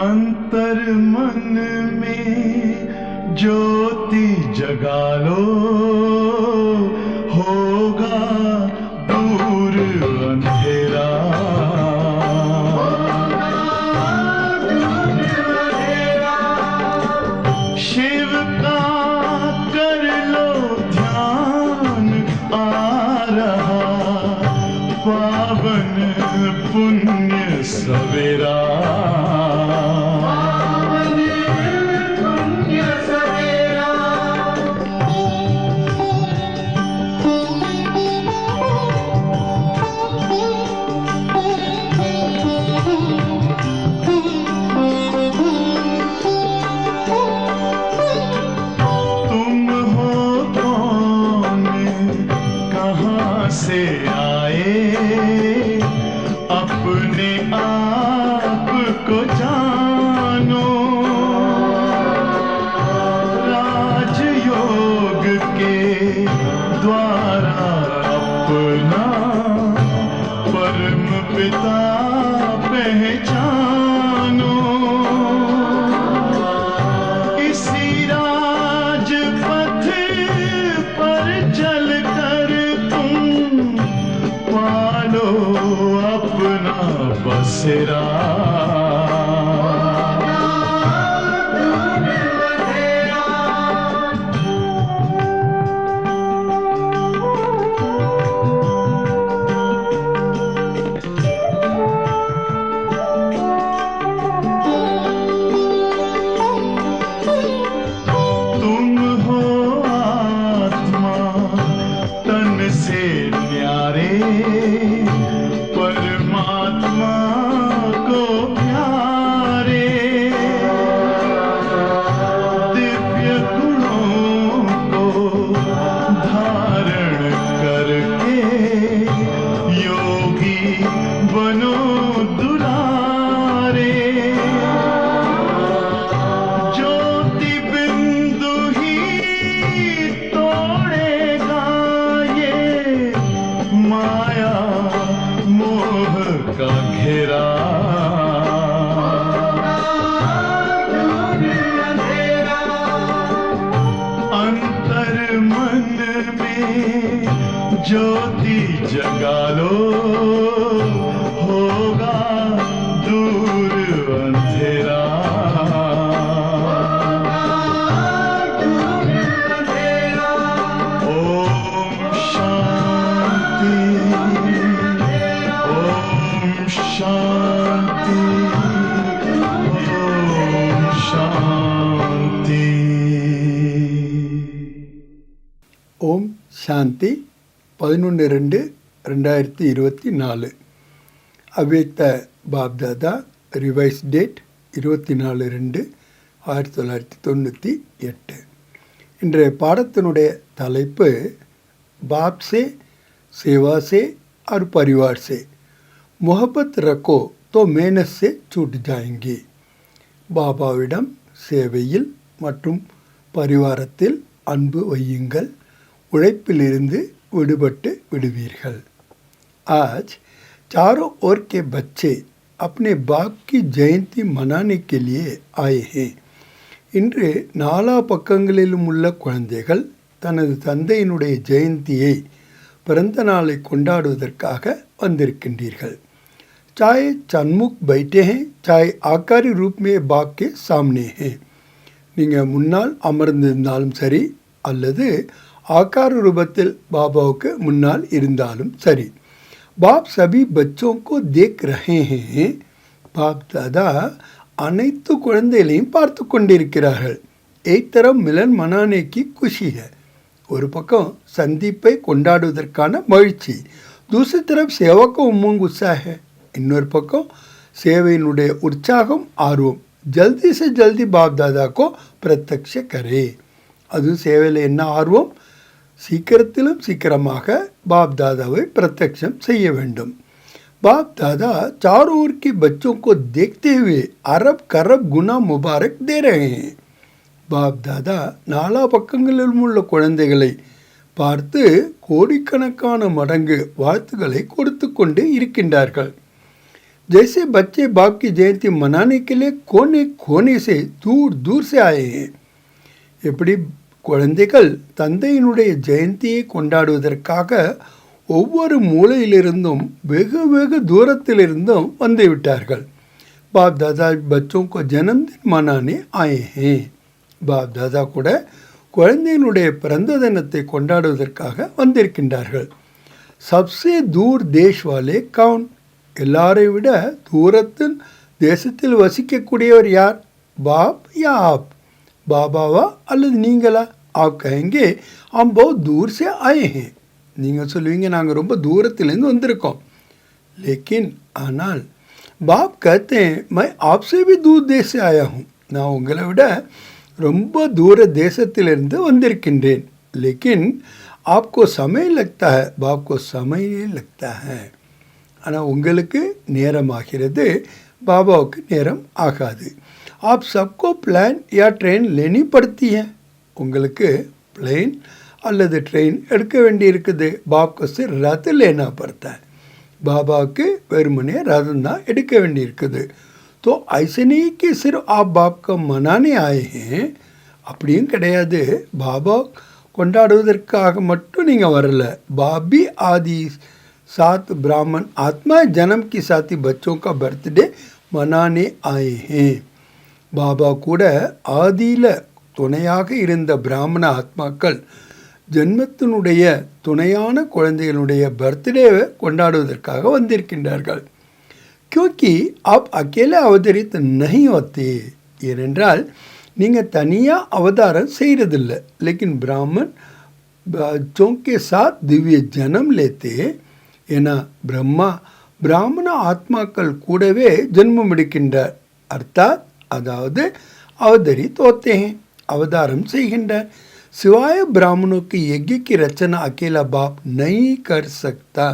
अंतर मन में ज्योति जगा लो, होगा दूर अंधेरा। शिव का कर लो ध्यान, आ रहा पावन पुण्य सवेरा। से आए अपने आप को जानो, राजयोग के द्वारा अपना परम पिता पहचानो। इसी राजपथ पर चलकर पालो अपना बसेरा। तुम हो आत्मा तन से न्यारे, परमात्मा को प्यारे। दिव्य गुणों को धारण करके योगी बनो दुलारे। ज्योति बिंदु ही तोड़ेगा ये माया मोह का घेरा। अंतर मन में ज्योति जगा लो, होगा दूर अंधेरा। ओम शांति, ओम शांति, ओम शांति। ஓம் சாந்தி 11/2/2024. அவ்யக்த பாப்தாதா ரிவைஸ் டேட் 24/2/1998. இன்றைய பாடத்தினுடைய தலைப்பு பாப் से सेवा से और परिवार से मोहब्बत रखो तो मेहनत से छूट जाएंगे. பாபாவிடம் சேவையில் மற்றும் பரிவாரத்தில் அன்பு வையுங்கள், உழைப்பிலிருந்து விடுபட்டு விடுவீர்கள். आज चारों ओर के बच्चे अपने बाप की जयंती मनाने के लिए आए हैं. இன்று நாலா பக்கங்களிலும் உள்ள குழந்தைகள் தனது தந்தையினுடைய ஜெயந்தியை பிறந்த நாளை கொண்டாடுவதற்காக வந்திருக்கின்றீர்கள். चाहे चन्मुख बैठे हैं, चाहे आकारी रूप में बाप के सामने हैं. நீங்கள் முன்னால் அமர்ந்திருந்தாலும் சரி அல்லது ஆகார ரூபத்தில் பாபாவுக்கு முன்னால் இருந்தாலும் சரி. बाप सभी बच्चों को देख रहे हैं. பாப் தாதா அனைத்து குழந்தைகளையும் பார்த்து கொண்டிருக்கிறார்கள். एक तरफ मिलन मनाने की खुशी है. ஒரு பக்கம் சந்திப்பை கொண்டாடுவதற்கான மகிழ்ச்சி, दूसरी तरफ सेवा का उमंग उत्साह है. இன்னொரு பக்கம் சேவையினுடைய உற்சாகம், ஆர்வம். ஜல்தி से जल्दी बाप दादा को प्रत्यक्ष करे. அது சேவையில் என்ன ஆர்வம், சீக்கிரத்திலும் சீக்கிரமாக बाप दादाவை प्रत्यक्षம் செய்ய வேண்டும். बाप दादा चारों ओर के बच्चों को देखते हुए अरब करब गुना मुबारक दे रहे हैं. बाप दादा நாலா பக்கங்களிலும் உள்ள குழந்தைகளை பார்த்து கோடிக்கணக்கான மடங்கு வாழ்த்துக்களை கொடுத்து கொண்டே இருக்கின்றார்கள். जैसे बच्चे बाप की जयंती मनाने के लिए कोने कोने से दूर दूर से आए हैं. எப்படி குழந்தைகள் தந்தையினுடைய ஜெயந்தியை கொண்டாடுவதற்காக ஒவ்வொரு மூலையிலிருந்தும் வெகு வெகு தூரத்திலிருந்தும் வந்து விட்டார்கள். बाप दादा बच्चों को जन्मदिन मनाने आए हैं. बाप दादा கூட குழந்தையினுடைய பிறந்த தினத்தை கொண்டாடுவதற்காக வந்திருக்கின்றார்கள். सबसे दूर देश वाले कौन? எல்லாரை விட தூரத்தின் தேசத்தில் வசிக்கக்கூடியவர் யார்? பாப் யா ஆப்? பாபாவா அல்லது நீங்களா? आप कहेंगे हम बहुत दूर से आए हैं. நீங்கள் சொல்லுவீங்க நாங்கள் ரொம்ப தூரத்திலேருந்து வந்திருக்கோம். लेकिन ஆனால் बाप कहते हैं मैं आपसे भी दूर देश से आया हूँ. நான் உங்களை விட ரொம்ப தூர தேசத்திலிருந்து வந்திருக்கின்றேன். लेकिन आपको समय लगता है, बाप को समय नहीं लगता है. ஆனால் உங்களுக்கு நேரமாகிறது, பாபாவுக்கு நேரம் ஆகாது. आप सबको प्लान या ट्रेन लेनी पड़ती है. உங்களுக்கு प्लेन அல்லது ட்ரெயின் எடுக்க வேண்டியிருக்குது. बाप को सिर्फ रथ लेना पड़ता है. பாபாவுக்கு வெறுமனே ரதம் தான் எடுக்க வேண்டியிருக்குது. तो ऐसे नहीं कि सिर्फ आप बाप को मनाने आए हैं. அப்படியும் கிடையாது. பாபா கொண்டாடுவதற்காக மட்டும் நீங்கள் வரல. பாபி ஆதி सात ब्राह्मण आत्मा जन्म की साथी बच्चों का बर्थडे मनाने आए हैं. பாபா கூட ஆதியில் துணையாக இருந்த பிராமண ஆத்மாக்கள் ஜென்மத்தினுடைய துணையான குழந்தைகளுடைய பர்த்டேவை கொண்டாடுவதற்காக வந்திருக்கின்றார்கள். क्योंकि आप अकेले अवतरित नहीं होते. ஏனென்றால் நீங்கள் தனியாக அவதாரம் செய்கிறதில்லை. लेकिन ब्राह्मण बच्चों के साथ दिव्य जन्म लेते. ஏன்னா பிரம்மா பிராமண ஆத்மாக்கள் கூடவே ஜென்மம் எடுக்கின்றார். அர்த்தாத் அதாவது அவதரித் होते हैं, அவதாரம் செய்கின்றார். सिवाय ब्राह्मणों की यज्ञ की रचना अकेला बाप नहीं कर सकता.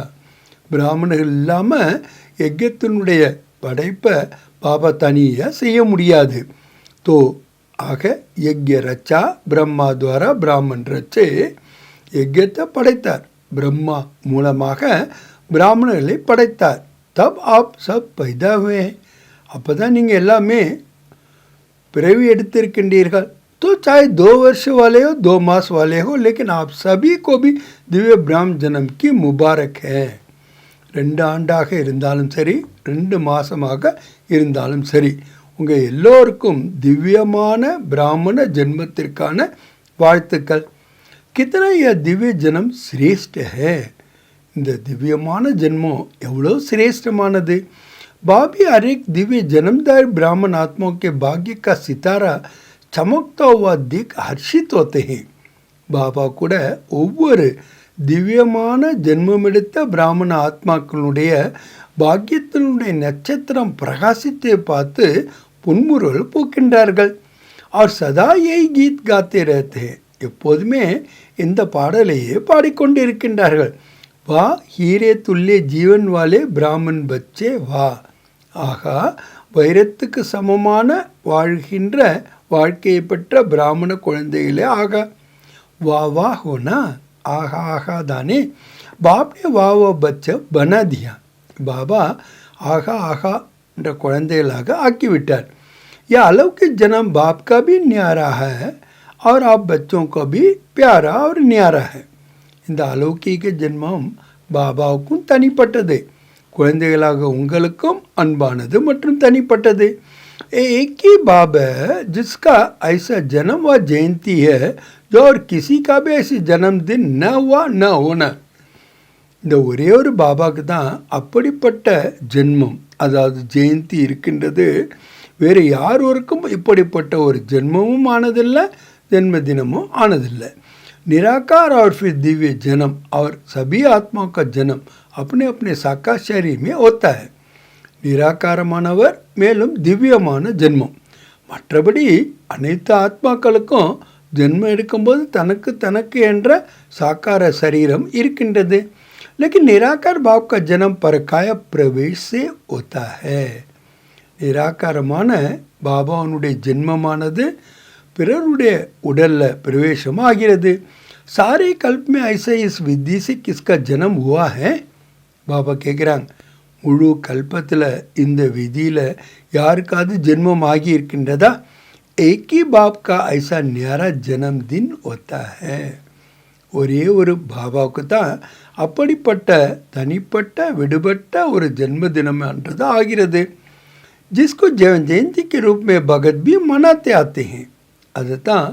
பிராமணர்கள் இல்லாமல் யஜ்யத்தினுடைய படைப்பை பாபா தனியாக செய்ய முடியாது. तो ஆக यज्ञ रचा ब्रह्मा द्वारा ब्राह्मण रचे यज्ञத்தை படைத்தார். பிரம்மா மூலமாக பிராமணர்களை படைத்தார். தப் ஆப் சப் பைதா हुए. அப்போ தான் நீங்கள் எல்லாமே பிறவி எடுத்திருக்கின்றீர்கள். तो चाहे 2 वर्ष वाले हो 2 मास वाले हो, लेकिन आप सभी को भी दिव्य ब्राह्म जन्म की मुबारक है. 2 ஆண்டாக இருந்தாலும் சரி 2 மாதமாக இருந்தாலும் சரி உங்கள் எல்லோருக்கும் திவ்யமான பிராமண ஜென்மத்திற்கான வாழ்த்துக்கள். कितना यह दिव्य जन्म श्रेष्ठ है. இந்த திவ்யமான ஜென்மம் எவ்வளோ சிரேஷ்டமானது. பாபி हर एक दिव्य जन्मदार ब्राह्मण आत्माओं के भाग्य का सितारा चमकता हुआ देख हर्षित होते हैं. பாபா கூட ஒவ்வொரு திவ்யமான ஜென்மமெடுத்த பிராமண ஆத்மாக்களுடைய பாக்கியத்தினுடைய நட்சத்திரம் பிரகாசித்தை பார்த்து புன்முறுவல் பூக்கின்றார்கள். और सदा यही गीत गाते रहते हैं. எப்போதுமே இந்த பாடலையே பாடிக்கொண்டிருக்கின்றார்கள். வா ஹீரே துல்லிய ஜீவன் வாலே பிராமன் பச்சே வா. ஆகா வைரத்துக்கு சமமான வாழ்கின்ற வாழ்க்கையை பெற்ற பிராமண குழந்தைகளே ஆகா. வா வா ஹோனா ஆகா ஆகா தானே. பாப்னே வா வா பச்சை பனா தியா. பாபா ஆகா ஆகா என்ற குழந்தைகளாக ஆக்கிவிட்டார். यह अलौकिक जन्म बाप का भी न्यारा है और आप बच्चों को भी प्यारा और न्यारा है. இந்த அலௌகிக ஜென்மம் பாபாவுக்கும் தனிப்பட்டது, குழந்தைகளாக உங்களுக்கும் அன்பானது மற்றும் தனிப்பட்டது. एक ही बाप है जिसका ऐसा जन्म व जयंती है जो और किसी का भी ऐसी जन्मदिन न हुआ न होना. இந்த ஒரே ஒரு பாபாவுக்கு தான் அப்படிப்பட்ட ஜென்மம் அதாவது ஜெயந்தி இருக்கின்றது. வேறு யாரோருக்கும் இப்படிப்பட்ட ஒரு ஜென்மமும் ஆனதில்லை, जन्मदिनமும் ஆனதில்லை. निराकार और फिर दिव्य जन्म और सभी आत्माओं का जन्म अपने अपने साकार शरीर में होता है. நிராகாரமானவர் மேலும் திவ்யமான ஜென்மம். மற்றபடி அனைத்து ஆத்மாக்களுக்கும் ஜென்மம் எடுக்கும்போது தனக்கு தனக்கு என்ற சாக்கார சரீரம் இருக்கின்றது. लेकिन निराकार भाव का जन्म परकाया प्रवेश से होता है. நிராகாரமான பாபாவுடைய ஜென்மமானது பிறருடைய உடலில் பிரவேசம் ஆகிறது. सारे कल्प में ऐसे इस विधि से किसका जन्म हुआ है? பாபா கேட்குறாங்க, முழு கல்பத்தில் இந்த விதியில் யாருக்காவது ஜென்மம் ஆகி இருக்கின்றதா? एक ही बाप का ऐसा न्यारा जन्मदिन होता है. ஒரே ஒரு பாபாவுக்கு தான் அப்படிப்பட்ட தனிப்பட்ட விடுபட்ட ஒரு ஜென்மதினம்ன்றது ஆகிறது. जिसको जयंती के रूप में भगत भी मनाते आते हैं. அதுதான்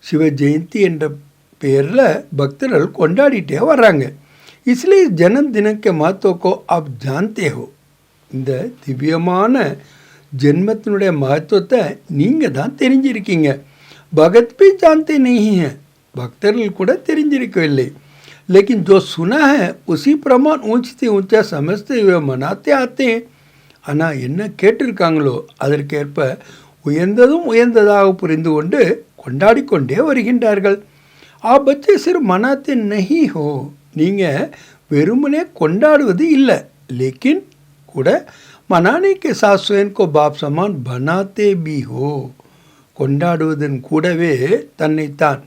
சிவ ஜெயந்தி என்ற பெயரில் பக்தர்கள் கொண்டாடிட்டே வர்றாங்க. इसलिए जन्मदिन के महत्व को आप जानते हो. இந்த திவ்யமான ஜென்மத்தினுடைய மகத்துவத்தை நீங்கள் தான் தெரிஞ்சிருக்கீங்க. பகத் भी जानते नहीं हैं. பக்தர்கள் கூட தெரிஞ்சிருக்கவில்லை. लेकिन जो सुना है उसी प्रमाण ऊंचते ऊंचा समझते हुए मनाते आते हैं. ஆனால் என்ன கேட்டிருக்காங்களோ அதற்கேற்ப உயர்ந்ததும் உயர்ந்ததாக புரிந்து கொண்டு கொண்டாடி கொண்டே வருகின்றார்கள். ஆ பச்சே சிறு மனாத்தே நஹி ஹோ. நீங்கள் வெறுமனே கொண்டாடுவது இல்லை, லேக்கின் கூட மனானே கே சாத் ஸ்வயன் கோ பாப் சமான் பனாத்தே பி ஹோ. கொண்டாடுவதன் கூடவே தன்னைத்தான்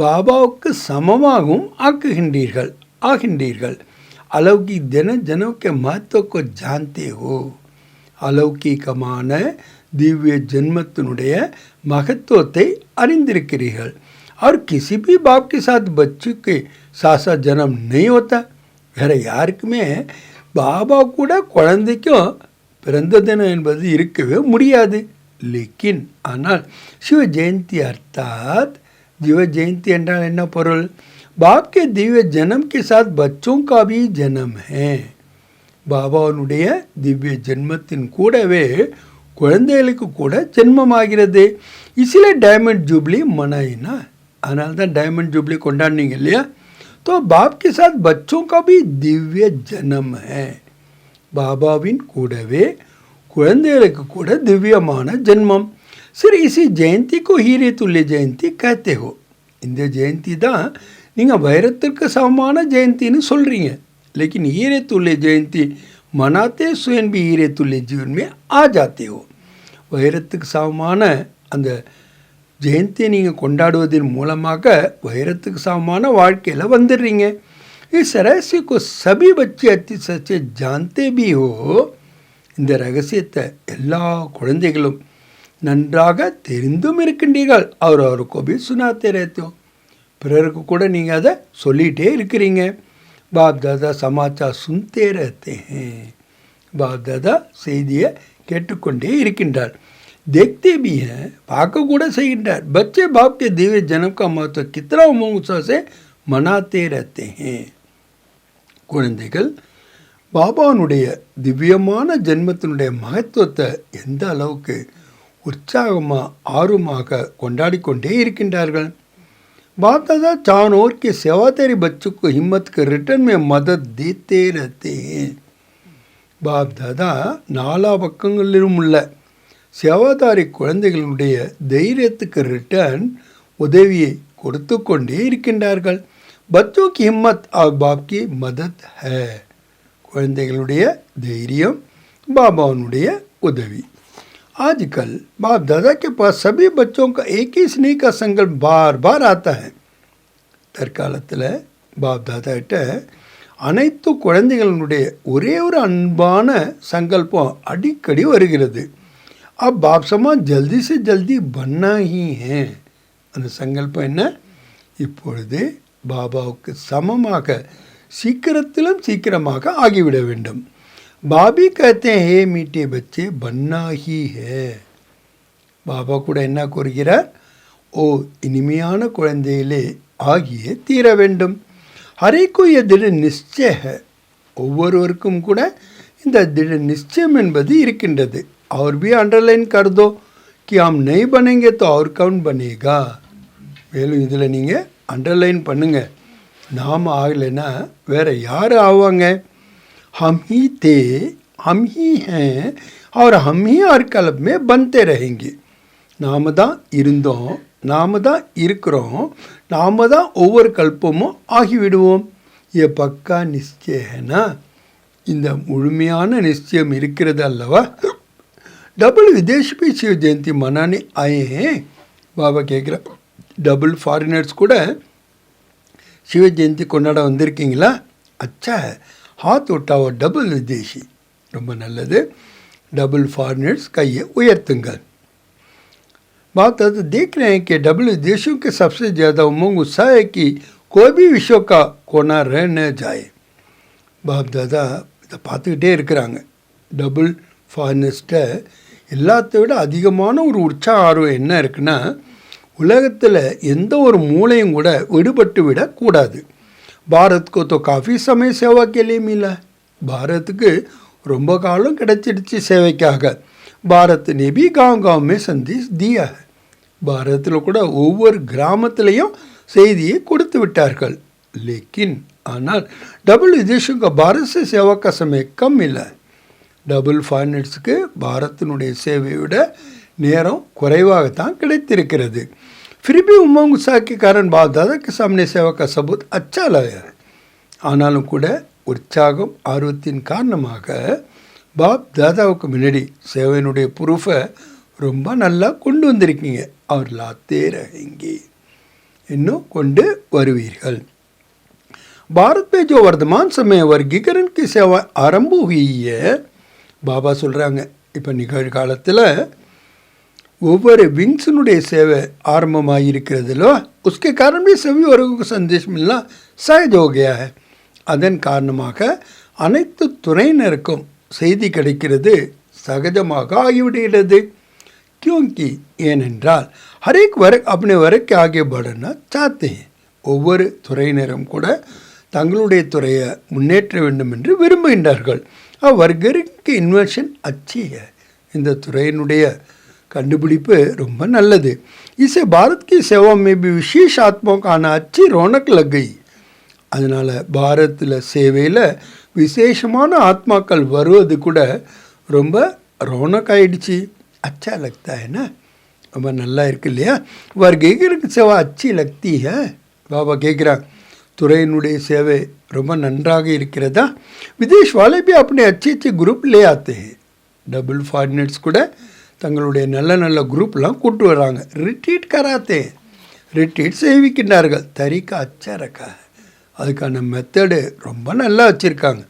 பாபாவுக்கு சமமாகவும் ஆகின்றீர்கள். अलौकिक दिन जनों के महत्व को जानते हो. अलौकिकமான दिव्य जन्मத்தினுடைய महत्वத்தை அறிந்திருக்கிறீர்கள். और किसी भी बाप के साथ बच्चों के साथ जन्म नहीं होता. வேற யாருக்குமே பாபா கூட குழந்தைக்கும் பிறந்த தினம் என்பது இருக்கவே முடியாது. लेकिन ஆனால் சிவ ஜெயந்தி அர்த்தாத் जीव जयंती என்றால் என்ன பொருள்? बाप के दिव्य जन्म के साथ बच्चों का भी जन्म है. பாபாவுடைய திவ்ய ஜென்மத்தின் கூடவே குழந்தைகளுக்கு கூட ஜென்மமாகிறது. இசிலே டைமண்ட் ஜூப்ளி மனாயினா, அதனால தான் டைமண்ட் ஜூப்ளி கொண்டாடினீங்க இல்லையா? तो बाप के साथ बच्चों का भी दिव्य जन्म है. பாபாவின் கூடவே குழந்தைகளுக்கு கூட திவ்யமான ஜென்மம். சரி, इसी जयंती को हीरे तुल्य जयंती कहते हो. இந்த ஜெயந்தி தான் நீங்கள் வைரத்திற்கு சமமான ஜெயந்தின்னு சொல்கிறீங்க. लेकिन हीरे तुल्य जयंती मनाते स्वयं भी हीरे तुल्य जीवन में आ जाते हो. வைரத்துக்கு சமமான அந்த ஜெயந்தியை நீங்கள் கொண்டாடுவதன் மூலமாக வைரத்துக்கு சமமான வாழ்க்கையில் வந்துடுறீங்க. इस रहस्य को सभी बच्चे अति सच्चे जानते भी हो. இந்த ரகசியத்தை எல்லா குழந்தைகளும் நன்றாக தெரிந்தும் இருக்கின்றீர்கள். அவருக்கு भी सुनाते रहते हो. பிறருக்கு கூட நீங்கள் அதை சொல்லிகிட்டே இருக்கிறீங்க. பாப் தாதா சமாச்சார் சுன்தே रहते हैं. பாப் தாதா செய்தியை கேட்டுக்கொண்டே இருக்கின்றார். देखते भी हैं, பார்க்க கூட செய்கின்றார். बच्चे बाप के दिव्य जन्म का महत्व कितना उत्साह से मनाते रहते हैं. குழந்தைகள் பாபானுடைய திவ்யமான ஜென்மத்தினுடைய மகத்துவத்தை எந்த அளவுக்கு உற்சாகமாக ஆர்வமாக கொண்டாடி கொண்டே இருக்கின்றார்கள். बाप दादा चारों ओर के सेवादारी बच्चों को हिम्मत के रिटर्न में मदद देते रहते हैं. பாப் தாதா நாலா பக்கங்களிலும் உள்ள சேவாதாரி குழந்தைகளுடைய தைரியத்துக்கு ரிட்டர்ன் உதவியை கொடுத்து கொண்டே இருக்கின்றார்கள். बच्चों की हिम्मत और बाप की मदद है. குழந்தைகளுடைய தைரியம் பாபாவுடைய உதவி. आजकल बाप दादा के पास सभी बच्चों का एक ही स्नेह का संकल्प बार बार आता है. தற்காலத்தில் பாப் தாதா கிட்ட அனைத்து குழந்தைகளுடைய ஒரே ஒரு அன்பான சங்கல்பம் அடிக்கடி வருகிறது. अब बाप समान जल्दी से जल्दी बनना ही है. அந்த சங்கல்பம் என்ன? இப்பொழுது பாபாவுக்கு சமமாக சீக்கிரத்திலும் சீக்கிரமாக ஆகிவிட வேண்டும். பாபி कहते हैं हे मीठे बच्चे बनना ही है. பாபா கூட என்ன கூறுகிறார்? ஓ இனிமையான குழந்தையிலே ஆகியே தீர வேண்டும். ஹரேக்கு ये दृढ़ निश्चय है. ஒவ்வொருவருக்கும் கூட இந்த दृढ़ நிச்சயம் என்பது இருக்கின்றது. और भी अंडरलाइन कर दो कि हम नहीं बनेंगे तो और कौन बनेगा. மேலும் இதில் நீங்கள் அண்டர்லைன் பண்ணுங்கள். நாம் ஆகலைன்னா வேறு யார் ஆவாங்க? हम ही थे, हम ही हैं और हम ही हर कल्प में बनते रहेंगे. நாம் தான் இருந்தோம், நாம் தான் இருக்கிறோம், நாம் தான் ஒவ்வொரு கல்பமும் ஆகிவிடுவோம். ये पक्का निश्चय है ना. இந்த முழுமையான நிச்சயம் இருக்கிறது அல்லவா? डबल विदेश भी शिव जयंती मनाने आए हैं. பாபா கேட்குற டபுள் ஃபாரினர்ஸ் கூட शिव जयंती கொண்டாட வந்திருக்கீங்களா? अच्छा है, हाथ उठाओ डबल विदेशी. ரொம்ப நல்லது. डबल फॉरेनर्स கையை உயர்த்துங்கள். बात तो देख रहे हैं कि डबल विदेशियों के सबसे ज़्यादा उमंग उत्साह है कि कोई भी विश्व का कोना रह न जाए. பாப் தாதா இதை பார்த்துக்கிட்டே இருக்கிறாங்க. டபுள் ஃபாரினர்ஸ்ட்டை எல்லாத்தை விட அதிகமான ஒரு உற்சாக ஆர்வம் என்ன இருக்குன்னா, உலகத்தில் எந்த ஒரு மூலையும் கூட விடுபட்டு விடக்கூடாது. பாரத்க்கு तो काफ़ी समय सेवा के लिए मिला. பாரத்துக்கு ரொம்ப காலம் கிடைச்சிடுச்சு சேவைக்காக. பாரத் ने भी गांव-गांव में संदेश दिया है. பாரத்தில் கூட ஒவ்வொரு கிராமத்திலையும் செய்தியை கொடுத்து விட்டார்கள். लेकिन ஆனால் डबल विदेशों का भारत से सेवा का समय कम मिला है. डबल ஃபாரினர்ஸுக்கு பாரத்தினுடைய சேவையை விட நேரம் குறைவாகத்தான் கிடைத்திருக்கிறது. फिर भी उमंग उत्साह के कारण बाप दादा के सामने सेवा का सबूत अच्छा लगा है. ஆனாலும் கூட உற்சாகம் ஆர்வத்தின் காரணமாக பாப் தாதாவுக்கு முன்னாடி சேவையினுடைய ப்ரூஃபை ரொம்ப நல்லா கொண்டு வந்திருக்கீங்க. அவர் லாத்தே ரஹேங்கே, இன்னும் கொண்டு வருவீர்கள். भारत में जो वर्तमान समय वर्गीकरण की सेवा आरंभ हुई है, பாபா சொல்கிறாங்க, இப்போ நிகழ்காலத்தில் ஒவ்வொரு விங்ஸினுடைய சேவை ஆரம்பமாகிருக்கிறதுலோ उसके कारण भी सभी वर्गों को संदेश मिलना सहज हो गया है. அதன் காரணமாக அனைத்து துறையினருக்கும் செய்தி கிடைக்கிறது சகஜமாக ஆகிவிடுகிறது. क्योंकि ஏனென்றால் हर एक वर्ग अपने वर्ग के आगे बढ़ना चाहते हैं. ஒவ்வொரு துறையினரும் கூட தங்களுடைய துறையை முன்னேற்ற வேண்டும் என்று விரும்புகின்றார்கள். அவ்வர்கருக்கு இன்வென்ஷன் அச்சி. இந்த துறையினுடைய கண்டுபிடிப்பு ரொம்ப நல்லது. इसे भारत की सेवा में भी विशेष आत्माओं का आना अच्छी रौनक लग गई. அதனால் பாரத்தில் சேவையில் விசேஷமான ஆத்மாக்கள் வருவது கூட ரொம்ப ரौनक ஆயிடுச்சு. अच्छा लगता है ना, ரொம்ப நல்லா இருக்கு இல்லையா. वर्गीकरण सेवा अच्छी लगती है. பாபா கேட்குறாங்க, துறையினுடைய சேவை ரொம்ப நன்றாக இருக்கிறதா. विदेश वाले भी अपने अच्छे अच्छे ग्रुप ले आते हैं. डबल फॉरेनर्स கூட தங்களுடைய நல்ல நல்ல குரூப்லாம் கூட்டு வராங்க. ரிட்ரீட் கராத்தே, ரிட்ரீட் செய்விக்கின்றார்கள். தரிக்கா அச்சா ரக்கா, அதுக்கான மெத்தடு ரொம்ப நல்லா வச்சுருக்காங்க.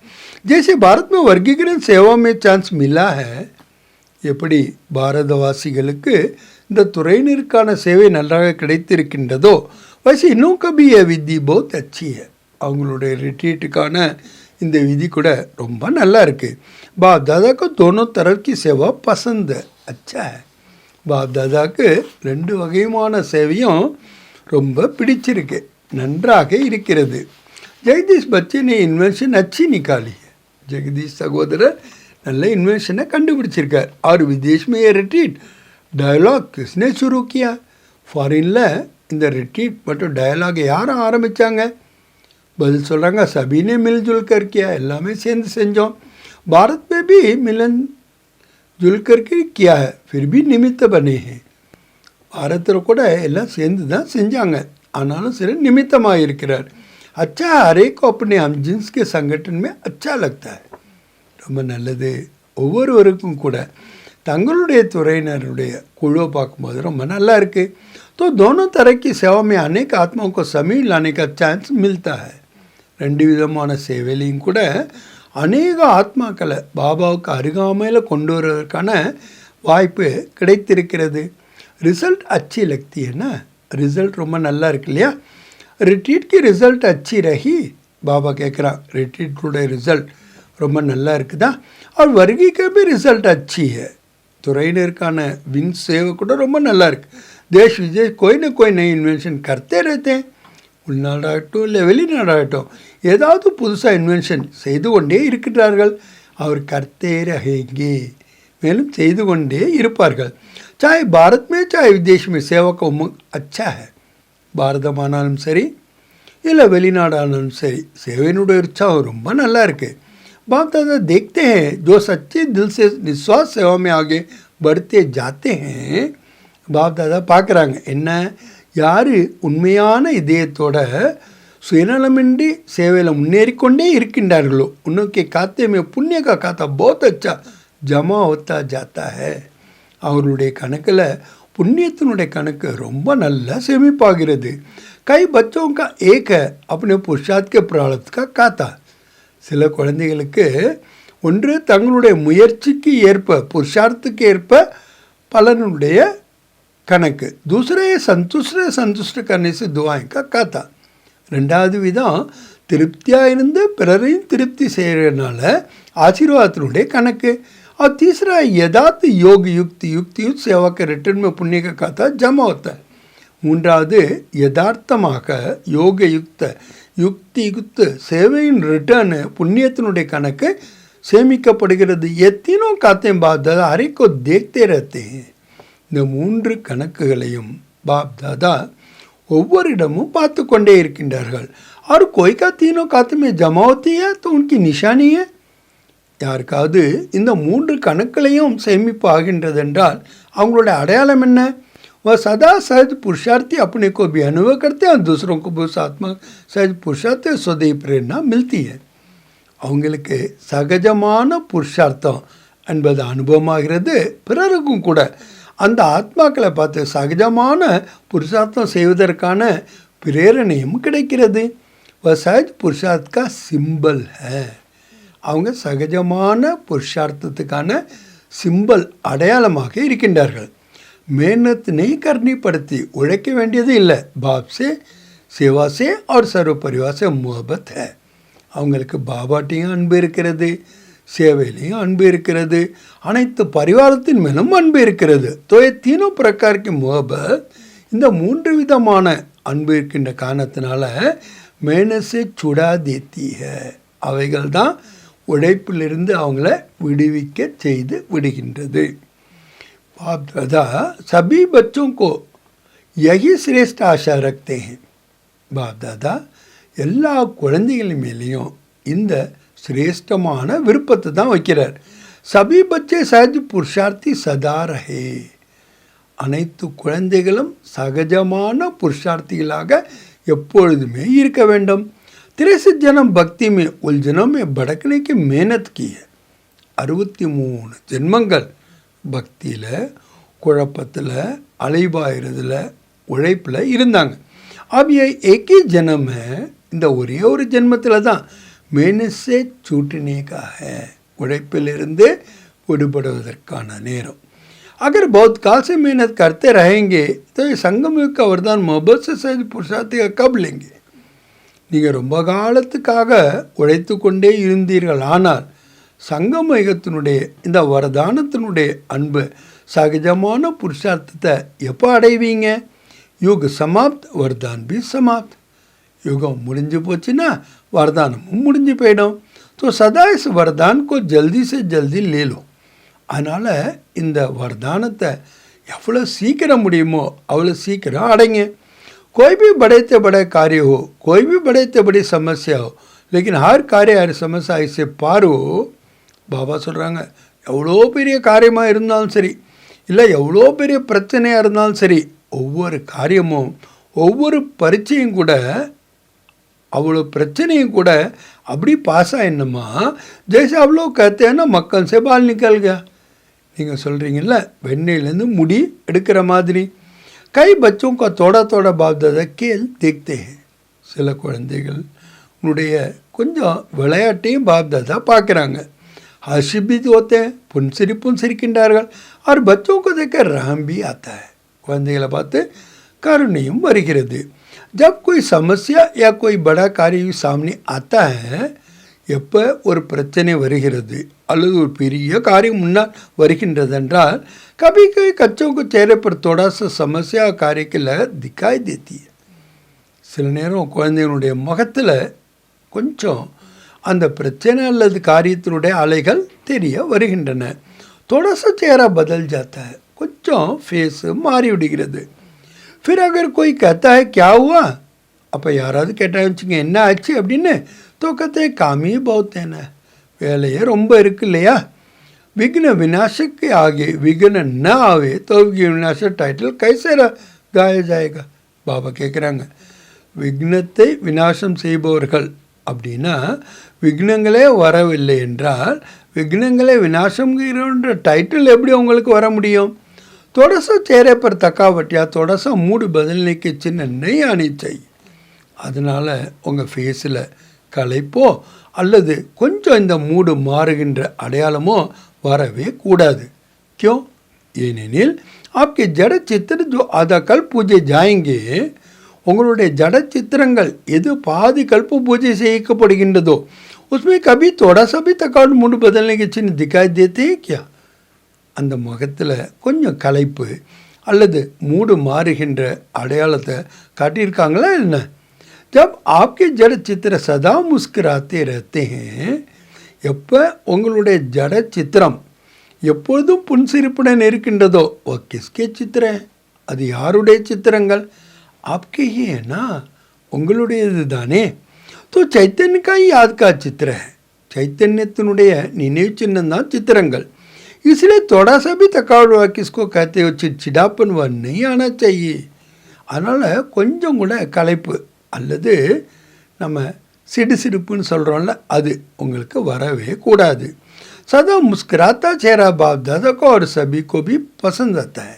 जैसे भारत में वर्गीकरण सेवा में चांस मिला है, எப்படி பாரதவாசிகளுக்கு இந்த துறையினருக்கான சேவை நன்றாக கிடைத்திருக்கின்றதோ, वैसे इनों का भी यह विधि बहुत अच्छी है. அவங்களுடைய ரிட்ரீட்டுக்கான இந்த விதி கூட ரொம்ப நல்லா இருக்குது. बाप दादा को दोनों तरफ की सेवा पसंद है. अच्छा है. बाप दादाக்கு ரெண்டு வகையுமான சேவையும் ரொம்ப பிடிச்சிருக்கு, நன்றாக இருக்கிறது. ஜெகதீஷ் பச்சே ने इन्वेंशन अच्छी निकाली है. ஜெகதீஷ் சகோதரர் நல்ல इन्वेंशனை கண்டுபிடிச்சிருக்கார். और विदेश में ये रिट्रीट डायलॉग किसने शुरू किया? ஃபாரினில் இந்த ரிட்ரீட் மற்றும் டயலாக் யார் ஆரம்பித்தாங்க? பதில் சொல்கிறாங்க, சபீனே மில்ஜுல் கர் கியா, எல்லாமே சேர்ந்து செஞ்சோம். भारत में भी मिलन जुल करके किया है, फिर भी निमित्त बने हैं. பாரத்தில் கூட எல்லாம் சேர்ந்து தான் செஞ்சாங்க, ஆனாலும் சில நிமித்தமாக இருக்கிறார். अच्छा हर एक को अपने हमजिन्स के संगठन में अच्छा लगता है. ரொம்ப நல்லது. ஒவ்வொருவருக்கும் கூட தங்களுடைய துறையினருடைய குழுவை பார்க்கும்போது ரொம்ப நல்லா இருக்குது. तो दोनों तरह की सेवा में अनेक आत्माओं को समीप लाने का चांस मिलता है. ரெண்டு விதமான சேவையிலையும் கூட அநேக ஆத்மாக்களை பாபாவுக்கு அருகாமையில் கொண்டு வருவதற்கான வாய்ப்பு கிடைத்திருக்கிறது. ரிசல்ட் அச்சி லக்தி என்ன, ரிசல்ட் ரொம்ப நல்லா இருக்கு இல்லையா. ரிட்ரீட்க்கு ரிசல்ட் அச்சி ரஹி, பாபா கேட்குறான், ரிட்ரீட்டுடைய ரிசல்ட் ரொம்ப நல்லா இருக்குதா. और वर्गीकरण भी रिजल्ट अच्छी है. துறையினருக்கான விங் சேவை கூட ரொம்ப நல்லா இருக்குது. देश विदेश कोई ना कोई नई इन्वेंशन करते रहते हैं. உள்நாடாகட்டும் இல்லை வெளிநாடாகட்டும் ஏதாவது புதுசாக இன்வென்ஷன் செய்து கொண்டே இருக்கிறார்கள். அவர் கர்த்தே ரஹேங்கே, மேலும் செய்து கொண்டே இருப்பார்கள். சாहे भारत में चाहे विदेश में सेवा का उमंग अच्छा है. பாரதமானாலும் சரி இல்லை வெளிநாடானாலும் சரி சேவையினுடைய உற்சாகம் ரொம்ப நல்லா இருக்குது. बाप दादा देखते हैं जो सच्चे दिल से निस्वार्थ सेवा में आगे बढ़ते जाते हैं. बाप दादा பார்க்குறாங்க, என்ன யார் உண்மையான இதயத்தோட சுயநலமின்றி சேவையில் முன்னேறிக்கொண்டே இருக்கின்றார்களோ, உன்னோக்கே காத்தே மே புண்ணிய கா காத்தா बहुत अच्छा ஜமா होता जाता है. அவர்களுடைய கணக்கில் புண்ணியத்தினுடைய கணக்கு ரொம்ப நல்லா சேமிப்பாகிறது. கை बच्चों का एक है अपने पुरुषार्थ के प्रारब्ध का खाता. சில குழந்தைகளுக்கு ஒன்று தங்களுடைய முயற்சிக்கு ஏற்ப புருஷார்த்துக்கு ஏற்ப பலனுடைய கணக்கு. दूसरे संतुष्ट करने से दुआएं का खाता. ரெண்டாவது விதம் திருப்தியாக இருந்து பிறரையும் திருப்தி செய்கிறதுனால ஆசீர்வாதத்தினுடைய கணக்கு. और तीसरा यदार्थ योग युक्त सेवा के रिटर्न में पुण्य का खाता जमा होता है. மூன்றாவது யதார்த்தமாக யோக யுக்த சேவையின் ரிட்டர்னு புண்ணியத்தினுடைய கணக்கு சேமிக்கப்படுகிறது. எத்தனோ காத்தேன் பாப் தாதா அரைக்கோ தேக்தே ரஹத்தே ஹைன். இந்த மூன்று கணக்குகளையும் பாப் தாதா ஒவ்வொரு இடமும் பார்த்து கொண்டே இருக்கின்றார்கள். और कोई का तीनों खाते में जमा होती है तो उनकी निशानी है. யாருக்காவது இந்த மூன்று கணக்குகளையும் சேமிப்பு ஆகின்றது என்றால் அவங்களுடைய அடையாளம் என்ன? वह सदा सहज पुरुषार्थी अपने को भी अनुभव करते हैं और दूसरों को भी उस आत्मा सहज पुरुषार्थ स्वदेही प्रेरणा मिलती है. அவங்களுக்கு சகஜமான புருஷார்த்தம் என்பது அனுபவமாகிறது. பிறருக்கும் கூட அந்த ஆத்மாக்களை பார்த்து சகஜமான புருஷார்த்தம் செய்வதற்கான பிரேரணையும் கிடைக்கிறது. वह सहज पुरुषार्थ का सिंबल है. அவங்க சகஜமான புருஷார்த்தத்துக்கான சிம்பல் அடையாளமாக இருக்கின்றார்கள். मेहनत नहीं करनी पड़ती, உழைக்க வேண்டியது இல்லை. बाप से सेवा से और सर्व परिवार से मोहब्बत है. அவங்களுக்கு பாபாட்டையும் அன்பு இருக்கிறது, சேவையிலையும் அன்பு இருக்கிறது, அனைத்து பரிவாரத்தின் மேலும் அன்பு இருக்கிறது. तो ये तीनों प्रकार की मोहब्बत, இந்த மூன்று விதமான அன்பு இருக்கின்ற காரணத்தினால மேனஸை சுடா தேத்தி है. அவைகள் தான் உழைப்பிலிருந்து அவங்கள விடுவிக்க செய்து விடுகின்றது. बाप दादा सभी बच्चों को यही श्रेष्ठ आशा रखते हैं. बाप दादा எல்லா குழந்தைகள் மேலேயும் இந்த சிரேஷ்டமான விருப்பத்தை தான் வைக்கிறார். சபி பச்சே சஹஜ் புருஷார்த்தி சதா ரஹே. அனைத்து குழந்தைகளும் சகஜமான புருஷார்த்திகளாக எப்பொழுதுமே இருக்க வேண்டும். 63 जन्म भक्ति में उलझनों में भड़कने की मेहनत की है. 63 ஜென்மங்கள் பக்தியில் குழப்பத்தில் அலைபாயிறதில் உழைப்பில் இருந்தாங்க. अब ये एक ही जन्म है, இந்த ஒரே ஒரு ஜென்மத்தில் தான் மேனஸே छूटने का है, உழைப்பிலிருந்து விடுபடுவதற்கான நேரம். अगर बहुत काल से मेहनत करते रहेंगे तो ये संगम युग का वरदान मोहब्बत से सहज पुरुषार्थी का कब लेंगे. நீங்கள் ரொம்ப காலத்துக்காக உழைத்து கொண்டே இருந்தீர்கள், ஆனால் சங்கம யுகத்தினுடைய இந்த வரதானத்தினுடைய அன்பு சகஜமான புருஷார்த்தத்தை எப்போ அடைவீங்க? யுக சமாப்த் வரதான் பி சமாப்த். யுகம் முடிஞ்சு போச்சுன்னா வரதானமும் முடிஞ்சு போயிடும். ஸோ சதா இஸ் வரதான் கோ ஜல்தி से ஜல்தி ले लो. அதனால் இந்த வரதானத்தை எவ்வளோ சீக்கிரம் முடியுமோ அவ்வளோ சீக்கிரம் அடைங்க. कोई भी बड़े से बड़े कार्य हो, कोई भी बड़े से बड़ी समस्या हो, लेकिन हर कार्य हर समस्या इससे पार हो. பாபா சொல்கிறாங்க, எவ்வளோ பெரிய காரியமாக இருந்தாலும் சரி, இல்லை எவ்வளோ பெரிய பிரச்சனையாக இருந்தாலும் சரி, ஒவ்வொரு காரியமும் ஒவ்வொரு பரீட்சையும் கூட அவ்வளோ பிரச்சனையும் கூட அப்படி பாஸ் ஆகிடணுமா. ஜெய்சா அவ்வளோ கத்தேன்னா மக்கள் சே பால் நிக்கல்க. நீங்கள் சொல்கிறீங்கல்ல, வெண்ணெயிலேருந்து முடி எடுக்கிற மாதிரி. கை பச்சோं का थोड़ा थोड़ा बाप दादा खेल देखते हैं. சில குழந்தைகள் உன்னுடைய கொஞ்சம் விளையாட்டையும் பாப் தாதா பார்க்குறாங்க. हर्ष भी होते हैं, புன்சிரிப்பும் சிரிக்கின்றார்கள். और बच्चों को देखकर रहम भी आता है. குழந்தைகளை பார்த்து கருணையும் வருகிறது. जब कोई समस्या या कोई बड़ा कार्य सामने आता है, எப்போ ஒரு பிரச்சனை வருகிறது அல்லது ஒரு பெரிய காரியம் முன்னால் வருகின்றது என்றால் कभी कभी बच्चों को चेहरे पर थोड़ा सा समस्या कार्य की लहर दिखाई देती है. சில நேரம் குழந்தைகளுடைய முகத்தில் கொஞ்சம் அந்த பிரச்சனை அல்லது காரியத்தினுடைய அலைகள் தெரிய வருகின்றன. थोड़ा सा चेहरा बदल जाता है, கொஞ்சம் ஃபேஸ் மாறி விடுகிறது. फिर अगर कोई कहता है क्या हुआ, அப்போ யாராவது கேட்டால் வச்சுங்க என்ன ஆச்சு அப்படின்னு, तो कहते हैं काम ही बहुत है ना, வேலையே ரொம்ப இருக்கு இல்லையா. विघ्न विनाशक के आगे विघ्न न आवे तो विनाशक टाइटल कैसे गाया जाएगा. பாபா கேட்குறாங்க, விக்னத்தை விநாசம் செய்பவர்கள் அப்படின்னா விக்னங்களே வரவில்லை என்றால் விக்னங்களே விநாசம்ங்கிற டைட்டில் எப்படி உங்களுக்கு வர முடியும். थोड़ा सा चेहरे पर थकावट या थोड़ा सा मूड बदलने की चिन्ह नहीं आनी चाहिए. அதனால் உங்கள் ஃபேஸில் களைப்போ அல்லது கொஞ்சம் இந்த மூடு மாறுகின்ற அடையாளமோ வரவே கூடாது. क्यों? ஏனெனில் आपके जड़ चित्र जो आधा कल्प पूजे जाएंगे, உங்களுடைய ஜட சித்திரங்கள் எது பாதி கல்ப பூஜை செய்யப்படுகின்றதோ उसमें कभी थोड़ा सा भी थकावट मूड बदलने के चिन्ह दिखाई देते हैं क्या? அந்த முகத்தில் கொஞ்சம் களைப்பு அல்லது மூடு மாறுகின்ற அடையாளத்தை காட்டியிருக்காங்களா என்ன? जब आपके जड़ चित्र सदा मुस्कुराते रहते हैं, எப்போ உங்களுடைய ஜட சித்திரம் எப்பொழுதும் புன்சிரிப்புடன் இருக்கின்றதோ, ஓ கிஸ்கே சித்திர, அது யாருடைய சித்திரங்கள்? आपके ही है ना, உங்களுடையது தானே. तो चैतन्य का ही याद का चित्र है, चैतन्यத்தினுடைய நினைவு சின்னம் தான் சித்திரங்கள். इसलिए थोड़ा सा भी थकावट हुआ किसको कहते हो चिड़चिड़ापन वह नहीं आना चाहिए. அதனால் கொஞ்சம் கூட களைப்பு அல்லது நம்ம சிடுசிடுப்புன்னு சொல்கிறோம்ல, அது உங்களுக்கு வரவே கூடாது. सदा मुस्कुराता चेहरा बाप दादा को और सभी को भी पसंद आता है.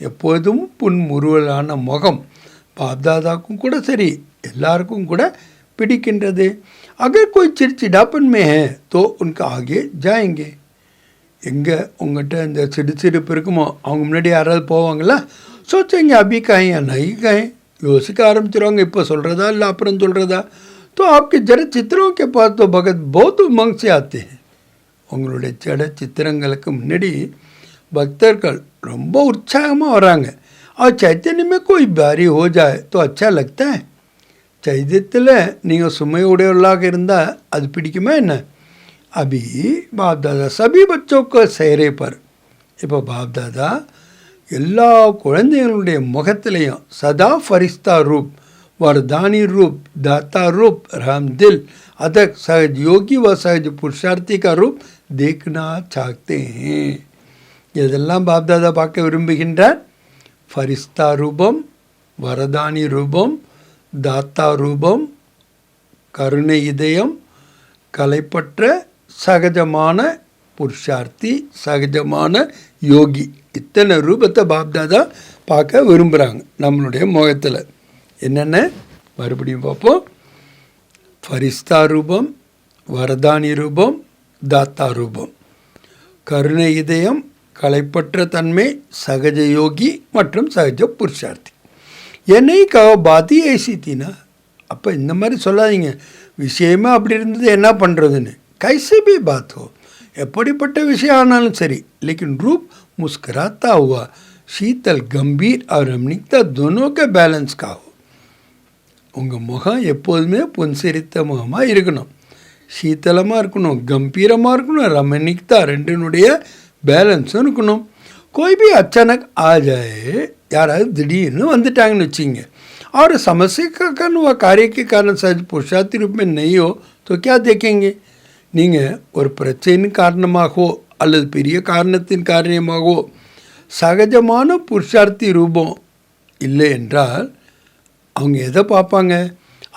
எப்போதும் புன்முறுவலான முகம் பாப்தாதாக்கும் கூட சரி எல்லாருக்கும் கூட பிடிக்கின்றது. अगर कोई चिड़चिड़ापन में है तो उनका आगे जाएंगे. எங்கே உங்கள்கிட்ட இந்த சிடுசிடுப்பு இருக்குமோ அவங்க முன்னாடி யாராவது போவாங்களா? सोचेंगे अभी कहें या नहीं कहें, யோசிக்க ஆரம்பிச்சிருவாங்க, இப்போ சொல்கிறதா இல்லை அப்புறம் சொல்கிறதா. तो आपके जड़ चित्रों के पास तो भगत बहुत उमंग से आते हैं. உங்களுடைய ஜட சித்திரங்களுக்கு முன்னாடி பக்தர்கள் ரொம்ப உற்சாகமாக வராங்க. और चैतन्य में कोई भारी हो जाए तो अच्छा लगता है. चैतन्यத்தில் நீங்கள் சுமை உடையவர்களாக இருந்தால் அது பிடிக்குமா என்ன? अभी बाप दादा सभी बच्चों को चेहरे पर, இப்போ பாப் தாதா எல்லா குழந்தைகளுடைய முகத்திலையும் சதா ஃபரிஸ்தா ரூப், वरदानी रूप, दाता रूप, रामदिल, अदक, सहज योगी व सहज पुरुषार्थी का रूप देखना चाहते हैं. இதெல்லாம் பாப்தாதா பார்க்க விரும்புகின்றார். ஃபரிஸ்தா ரூபம், வரதானி ரூபம், தாத்தா ரூபம், கருணை இதயம், கலைப்பற்ற சகஜமான புருஷார்த்தி, சகஜமான யோகி, இத்தனை ரூபத்தை பாப்தாதா பார்க்க விரும்புகிறாங்க நம்மளுடைய முகத்தில். என்னென்ன மறுபடியும் பார்ப்போம். ஃபரிஸ்தா ரூபம், வரதானி ரூபம், தாத்தா ரூபம், கருணை இதயம், கலைப்பற்ற தன்மை, சகஜ யோகி மற்றும் சகஜ புருஷார்த்தி. என்னை பாதி ஏசித்தினா, அப்போ இந்த மாதிரி சொல்லாதீங்க, விஷயமே அப்படி இருந்தது என்ன பண்ணுறதுன்னு. கைசே பி பாத் ஹோ, எப்படிப்பட்ட விஷயம் ஆனாலும் சரி, लेकिन रूप मुस्कुराता हुआ, शीतल, गंभीर और रमणीकता दोनों के बैलेंस का हो. உங்கள் முகம் எப்போதுமே புன்சிரித்த முகமாக இருக்கணும், சீத்தலமாக இருக்கணும், கம்பீரமாக இருக்கணும், ரமணிக்தா ரெண்டினுடைய பேலன்ஸும் இருக்கணும். कोई भी अचानक आ जाए, யாராவது திடீர்னு வந்துட்டாங்கன்னு வச்சிங்க, और समस्या का कारण व कार्य के कारण सहज पुरुषार्थी रूप में नहीं हो तो क्या देखेंगे? நீங்கள் ஒரு பிரச்சனையின் காரணமாகவோ அல்லது பெரிய காரணத்தின் காரணமாகவோ சகஜமான புருஷார்த்தி ரூபம் இல்லை என்றால் அவங்க எதை பார்ப்பாங்க?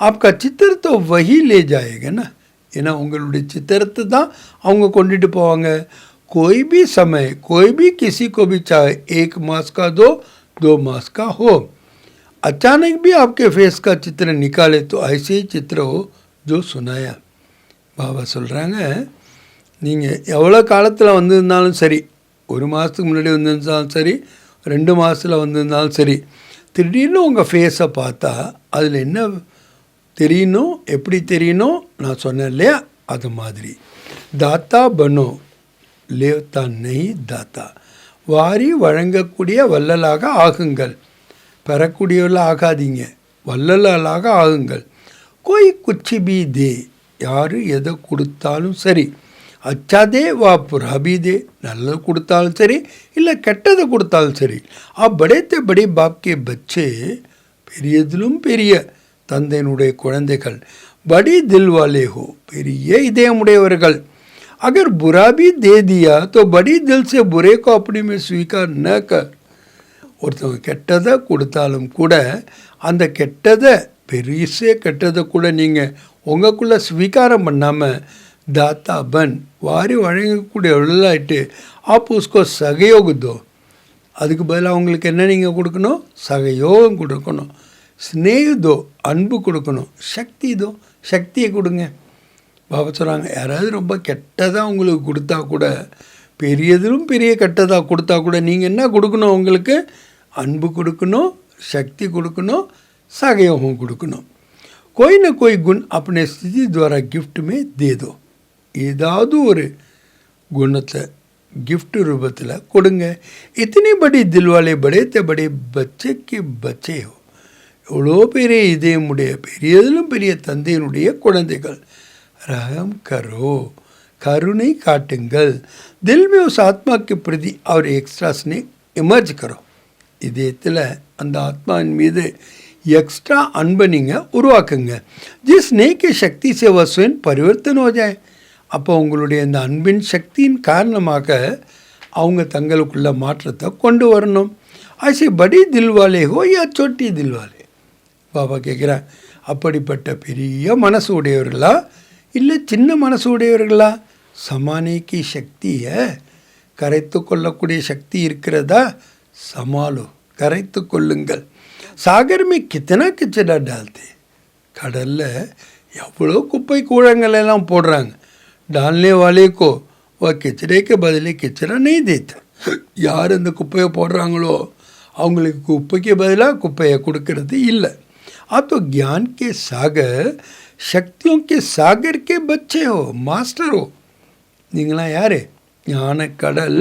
आपका चित्रத்தை वही ले जाएगा ना, ஏன்னா உங்களுடைய சித்திரத்தை தான் அவங்க கொண்டுட்டு போவாங்க. कोई भी समय, कोई भी किसी को भी चाहे 1 मास का 2 मास का हो, अचानक भी आपके फेस का चित्र निकाले तो ऐसे ही चित्र हो जो सुनाया. பாபா சொல்கிறாங்க, நீங்கள் எவ்வளோ காலத்தில் வந்திருந்தாலும் சரி, 1 மாதத்துக்கு முன்னாடி வந்திருந்தாலும் சரி, 2 மாதத்தில் வந்திருந்தாலும் சரி, திடீர்னு உங்கள் ஃபேஸை பார்த்தா அதில் என்ன தெரியணும், எப்படி தெரியணும், நான் சொன்னேன் இல்லையா, அது மாதிரி. தாத்தா பனோ லேவ்தா நெய் தாத்தா, வாரி வழங்கக்கூடிய வள்ளலாக ஆகுங்கள். பெறக்கூடியவர்களாக ஆகாதீங்க, வள்ளலாக ஆகுங்கள். கோய் குச்சி பி தே, யார் எதை கொடுத்தாலும் சரி, அச்சாதே வா புராபிதே, நல்லது கொடுத்தாலும் சரி இல்லை கெட்டதை கொடுத்தாலும் சரி. படேத்தே படி பாப்கே பச்சே, பெரியதிலும் பெரிய தந்தையினுடைய குழந்தைகள், படி தில் வாலே ஹோ, பெரிய இதயமுடையவர்கள். अगर बुरा भी दे दिया तो बड़ी दिल से बुरे को अपने में स्वीकार न कर. ஒருத்தவங்க கெட்டதை கொடுத்தாலும் கூட அந்த கெட்டதை, பெரிய கெட்டதை கூட நீங்கள் உங்களுக்குள்ளே ஸ்வீகாரம் பண்ணாமல் தாத்தா பன், வாரி வழங்கக்கூடிய உள்ளாயிட்டு आप उसको सहयोग दो. அதுக்கு பதிலாக அவங்களுக்கு என்ன நீங்கள் கொடுக்கணும்? சகயோகம் கொடுக்கணும், ஸ்னேக தோ, அன்பு கொடுக்கணும், சக்தி தோ, சக்தியை கொடுங்க. பாபா சொல்கிறாங்க, யாராவது ரொம்ப கெட்டதாக உங்களுக்கு கொடுத்தா கூட, பெரியதிலும் பெரிய கெட்டதாக கொடுத்தா கூட நீங்கள் என்ன கொடுக்கணும்? அவங்களுக்கு அன்பு கொடுக்கணும், शक्ति கொடுக்கணும், सहयोग கொடுக்கணும். कोई ना कोई गुण अपने स्थिति द्वारा गिफ्ट में दे दो. ஏதாவது ஒரு குணத்தை गिफ्ट रूपத்தில் கொடுங்க. इतनी बड़ी दिल वाले बड़े ते बड़े बच्चे के बच्चे हो. எவ்வளோ பெரிய இதயமுடைய பெரியதிலும் பெரிய தந்தையினுடைய குழந்தைகள். ரகம் கரோ, கருணை காட்டுங்கள். दिल में उस आत्मा के प्रति और एक्स्ट्रा स्नेह इमर्ज करो. இதயத்தில் அந்த ஆத்மாவின் மீது எக்ஸ்ட்ரா அன்பை நீங்கள் உருவாக்குங்க. जिस स्नेह की शक्ति से वह स्वयं परिवर्तन हो जाए. அப்போ உங்களுடைய இந்த அன்பின் சக்தியின் காரணமாக அவங்க தங்களுக்குள்ள மாற்றத்தை கொண்டு வரணும். ஐசி படி தில்வாலே ஹோ யா சோட்டி தில்வாலே. பாபா கேட்குறேன், அப்படிப்பட்ட பெரிய மனசு உடையவர்களா இல்லை சின்ன மனசு உடையவர்களா? சமானிக்கு சக்தியை கரைத்து கொள்ளக்கூடிய சக்தி இருக்கிறதா? சமாளோ, கரைத்து கொள்ளுங்கள். சாகர்மே கித்தனா கிச்சடா டால்தே. கடலில் எவ்வளோ குப்பை கூழங்கள் எல்லாம் போடுறாங்க. डालने वाले को वह किचड़े के बदले किचड़ा नहीं देता. யார் அந்த குப்பையை போடுறாங்களோ அவங்களுக்கு குப்பைக்கு பதிலாக குப்பையை கொடுக்கறது இல்லை. आप तो ज्ञान के सागर, शक्तियों के सागर के बच्चे हो, मास्टर हो. நீங்களாம் யார்? ஞான கடல்,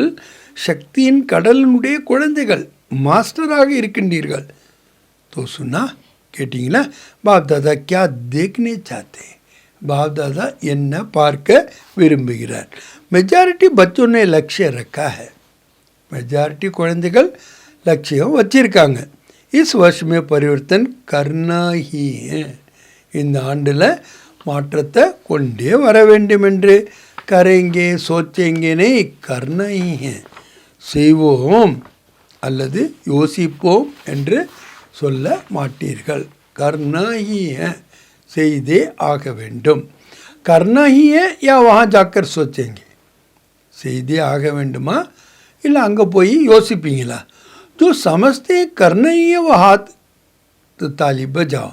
சக்தியின் கடலினுடைய குழந்தைகள், மாஸ்டராக இருக்கின்றீர்கள். तो सुना, கேட்டிங்களா? बाप दादा क्या देखने चाहते? बाप दादा என்ன பார்க்க விரும்புகிறார்? மெஜாரிட்டி बच्चों ने लक्ष्य रखा है. மெஜாரிட்டி குழந்தைகள் லட்சியம் வச்சிருக்காங்க. இஸ் வருஷ में परिवर्तन करना ही है. இந்த ஆண்டில் மாற்றத்தை கொண்டே வர வேண்டும் என்று கரைங்கே சோச்சேங்கேனே करना ही है. செய்வோம் அல்லது யோசிப்போம் என்று சொல்ல மாட்டீர்கள். करना ही है, செய்தே ஆக வேண்டும். करना ही है या वहाँ जाकर सोचेंगे? செய்தே ஆக வேண்டுமா இல்லை அங்கே போய் யோசிப்பீங்களா? जो समझते करना ही है वो हाथ तो ताली बजाओ.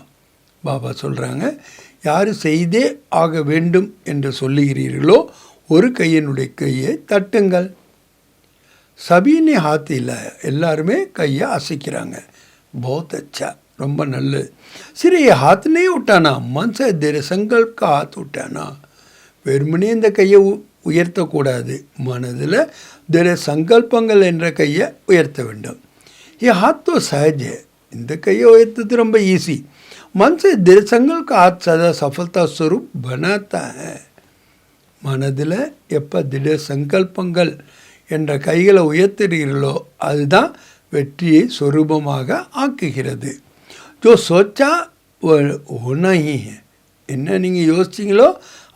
பாபா சொல்கிறாங்க, யார் செய்தே ஆக வேண்டும் என்று சொல்லுகிறீர்களோ ஒரு கையினுடைய கையை தட்டுங்கள். சபீனே ஹாத் இல்லை, எல்லாருமே கையை அசைக்கிறாங்க. बहुत अच्छा, ரொம்ப நல்லது. சரி, हाथ नहीं उठाना, मन से तेरे संकल्प का हाथ उठाना. வெறுமனே இந்த கையை உயர்த்தக்கூடாது. மனதில் திட சங்கல்பங்கள் என்ற கையை உயர்த்த வேண்டும். ये हाथ तो सहज है, இந்த கையை உயர்த்தது ரொம்ப ஈஸி. मन से दृढ़ संकल्प का हाथ सदा सफलता स्वरूप बनाता है. மனதில் எப்போ திட சங்கல்பங்கள் என்ற கைகளை உயர்த்துகிறீர்களோ அதுதான் வெற்றியை சொரூபமாக ஆக்குகிறது. जो सोचा वो होना ही है. என்ன நீங்கள் யோசிச்சிங்களோ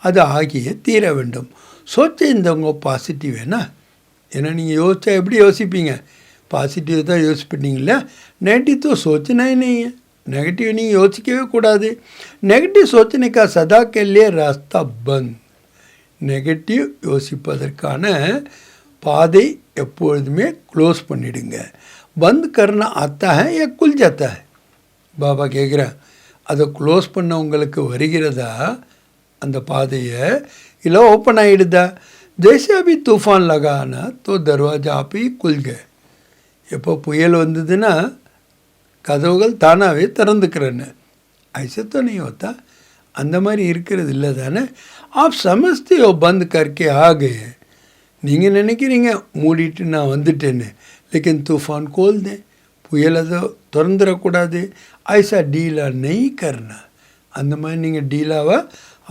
அது ஆகியே தீர வேண்டும். சோச்ச இந்தவங்க பாசிட்டிவ் என்ன? ஏன்னா நீங்கள் யோசிச்சா எப்படி யோசிப்பீங்க? பாசிட்டிவ் தான் யோசிப்பீங்களா? நெகட்டிவ் तो सोचना ही नहीं है. நெகட்டிவ் நீங்கள் யோசிக்கவே கூடாது. நெகட்டிவ் सोचने का सदा के लिए रास्ता बंद. நெகட்டிவ் யோசிப்பதற்கான பாதை எப்பொழுதுமே க்ளோஸ் பண்ணிடுங்க. பந்த் கர்னா आता है या खुल जाता है? பாபா கேட்குறேன், அதை க்ளோஸ் பண்ண உங்களுக்கு வருகிறதா அந்த பாதையை, இல்லை ஓப்பன் ஆகிடுதா? ஜெய்சே அபி தூஃபான் லகானா தோ தர்வாஜா ஆப்பி குல்க. எப்போ புயல் வந்ததுன்னா கதவுகள் தானாகவே திறந்துக்கிறேன்னு. ஐசத்தோ நீ होता, அந்த மாதிரி இருக்கிறது இல்லை தானே? ஆப் சமஸ்தே ஹோ பந்த் கர்க்கே ஆகே. நீங்கள் நினைக்கிறீங்க மூடிட்டு நான் வந்துட்டேன்னு. லேக்கின் தூஃபான் கோல் தே, புயல் அதை திறந்துடக்கூடாது. ஐசா டீலா நெய் கர்னா, அந்த மாதிரி நீங்கள் டீலாவாக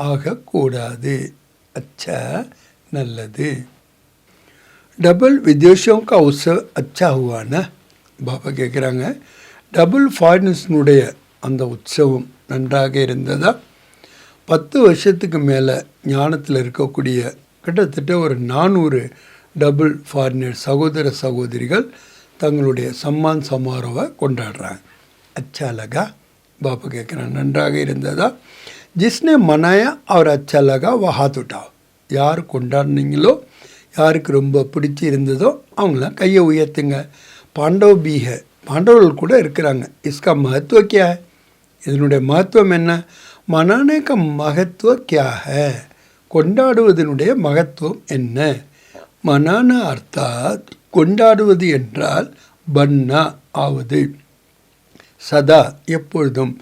ஆகக்கூடாது. அச்சா, நல்லது. டபுள் விதேஷம் கா உற்சவ் அச்சா ஹுவானா? பாபா கேட்குறாங்க, டபுள் ஃபாரினர்ஸ்னுடைய அந்த உற்சவம் நன்றாக இருந்ததா? 10 வருஷத்துக்கு மேலே ஞானத்தில் இருக்கக்கூடிய கிட்டத்தட்ட ஒரு 400 டபுள் ஃபாரினர் சகோதர சகோதரிகள் தங்களுடைய சம்மான் சமாரோவை கொண்டாடுறாங்க. அச்சா லகா? பாபா கேட்குறாங்க, நன்றாக இருந்ததா? ஜிஸ்னே மனாயா அவர் அச்சா லகா வ ஹாத் உட்டாவ். யார் கொண்டாடினீங்களோ, யாருக்கு ரொம்ப பிடிச்சி இருந்ததோ அவங்களாம் கையை உயர்த்துங்க. பாண்டவ பீக, பாண்டவர்கள் கூட இருக்கிறாங்க. இஸ்கா மகத்துவ கியா ஹை? இதனுடைய மகத்துவம் என்ன? மனானே கா மகத்துவ கியா ஹை? கொண்டாடுவதனுடைய மகத்துவம் என்ன? மனானா அர்த்தாத் கொண்டாடுவது என்றால் பன்னா ஆவது, சதா எப்பொழுதும்,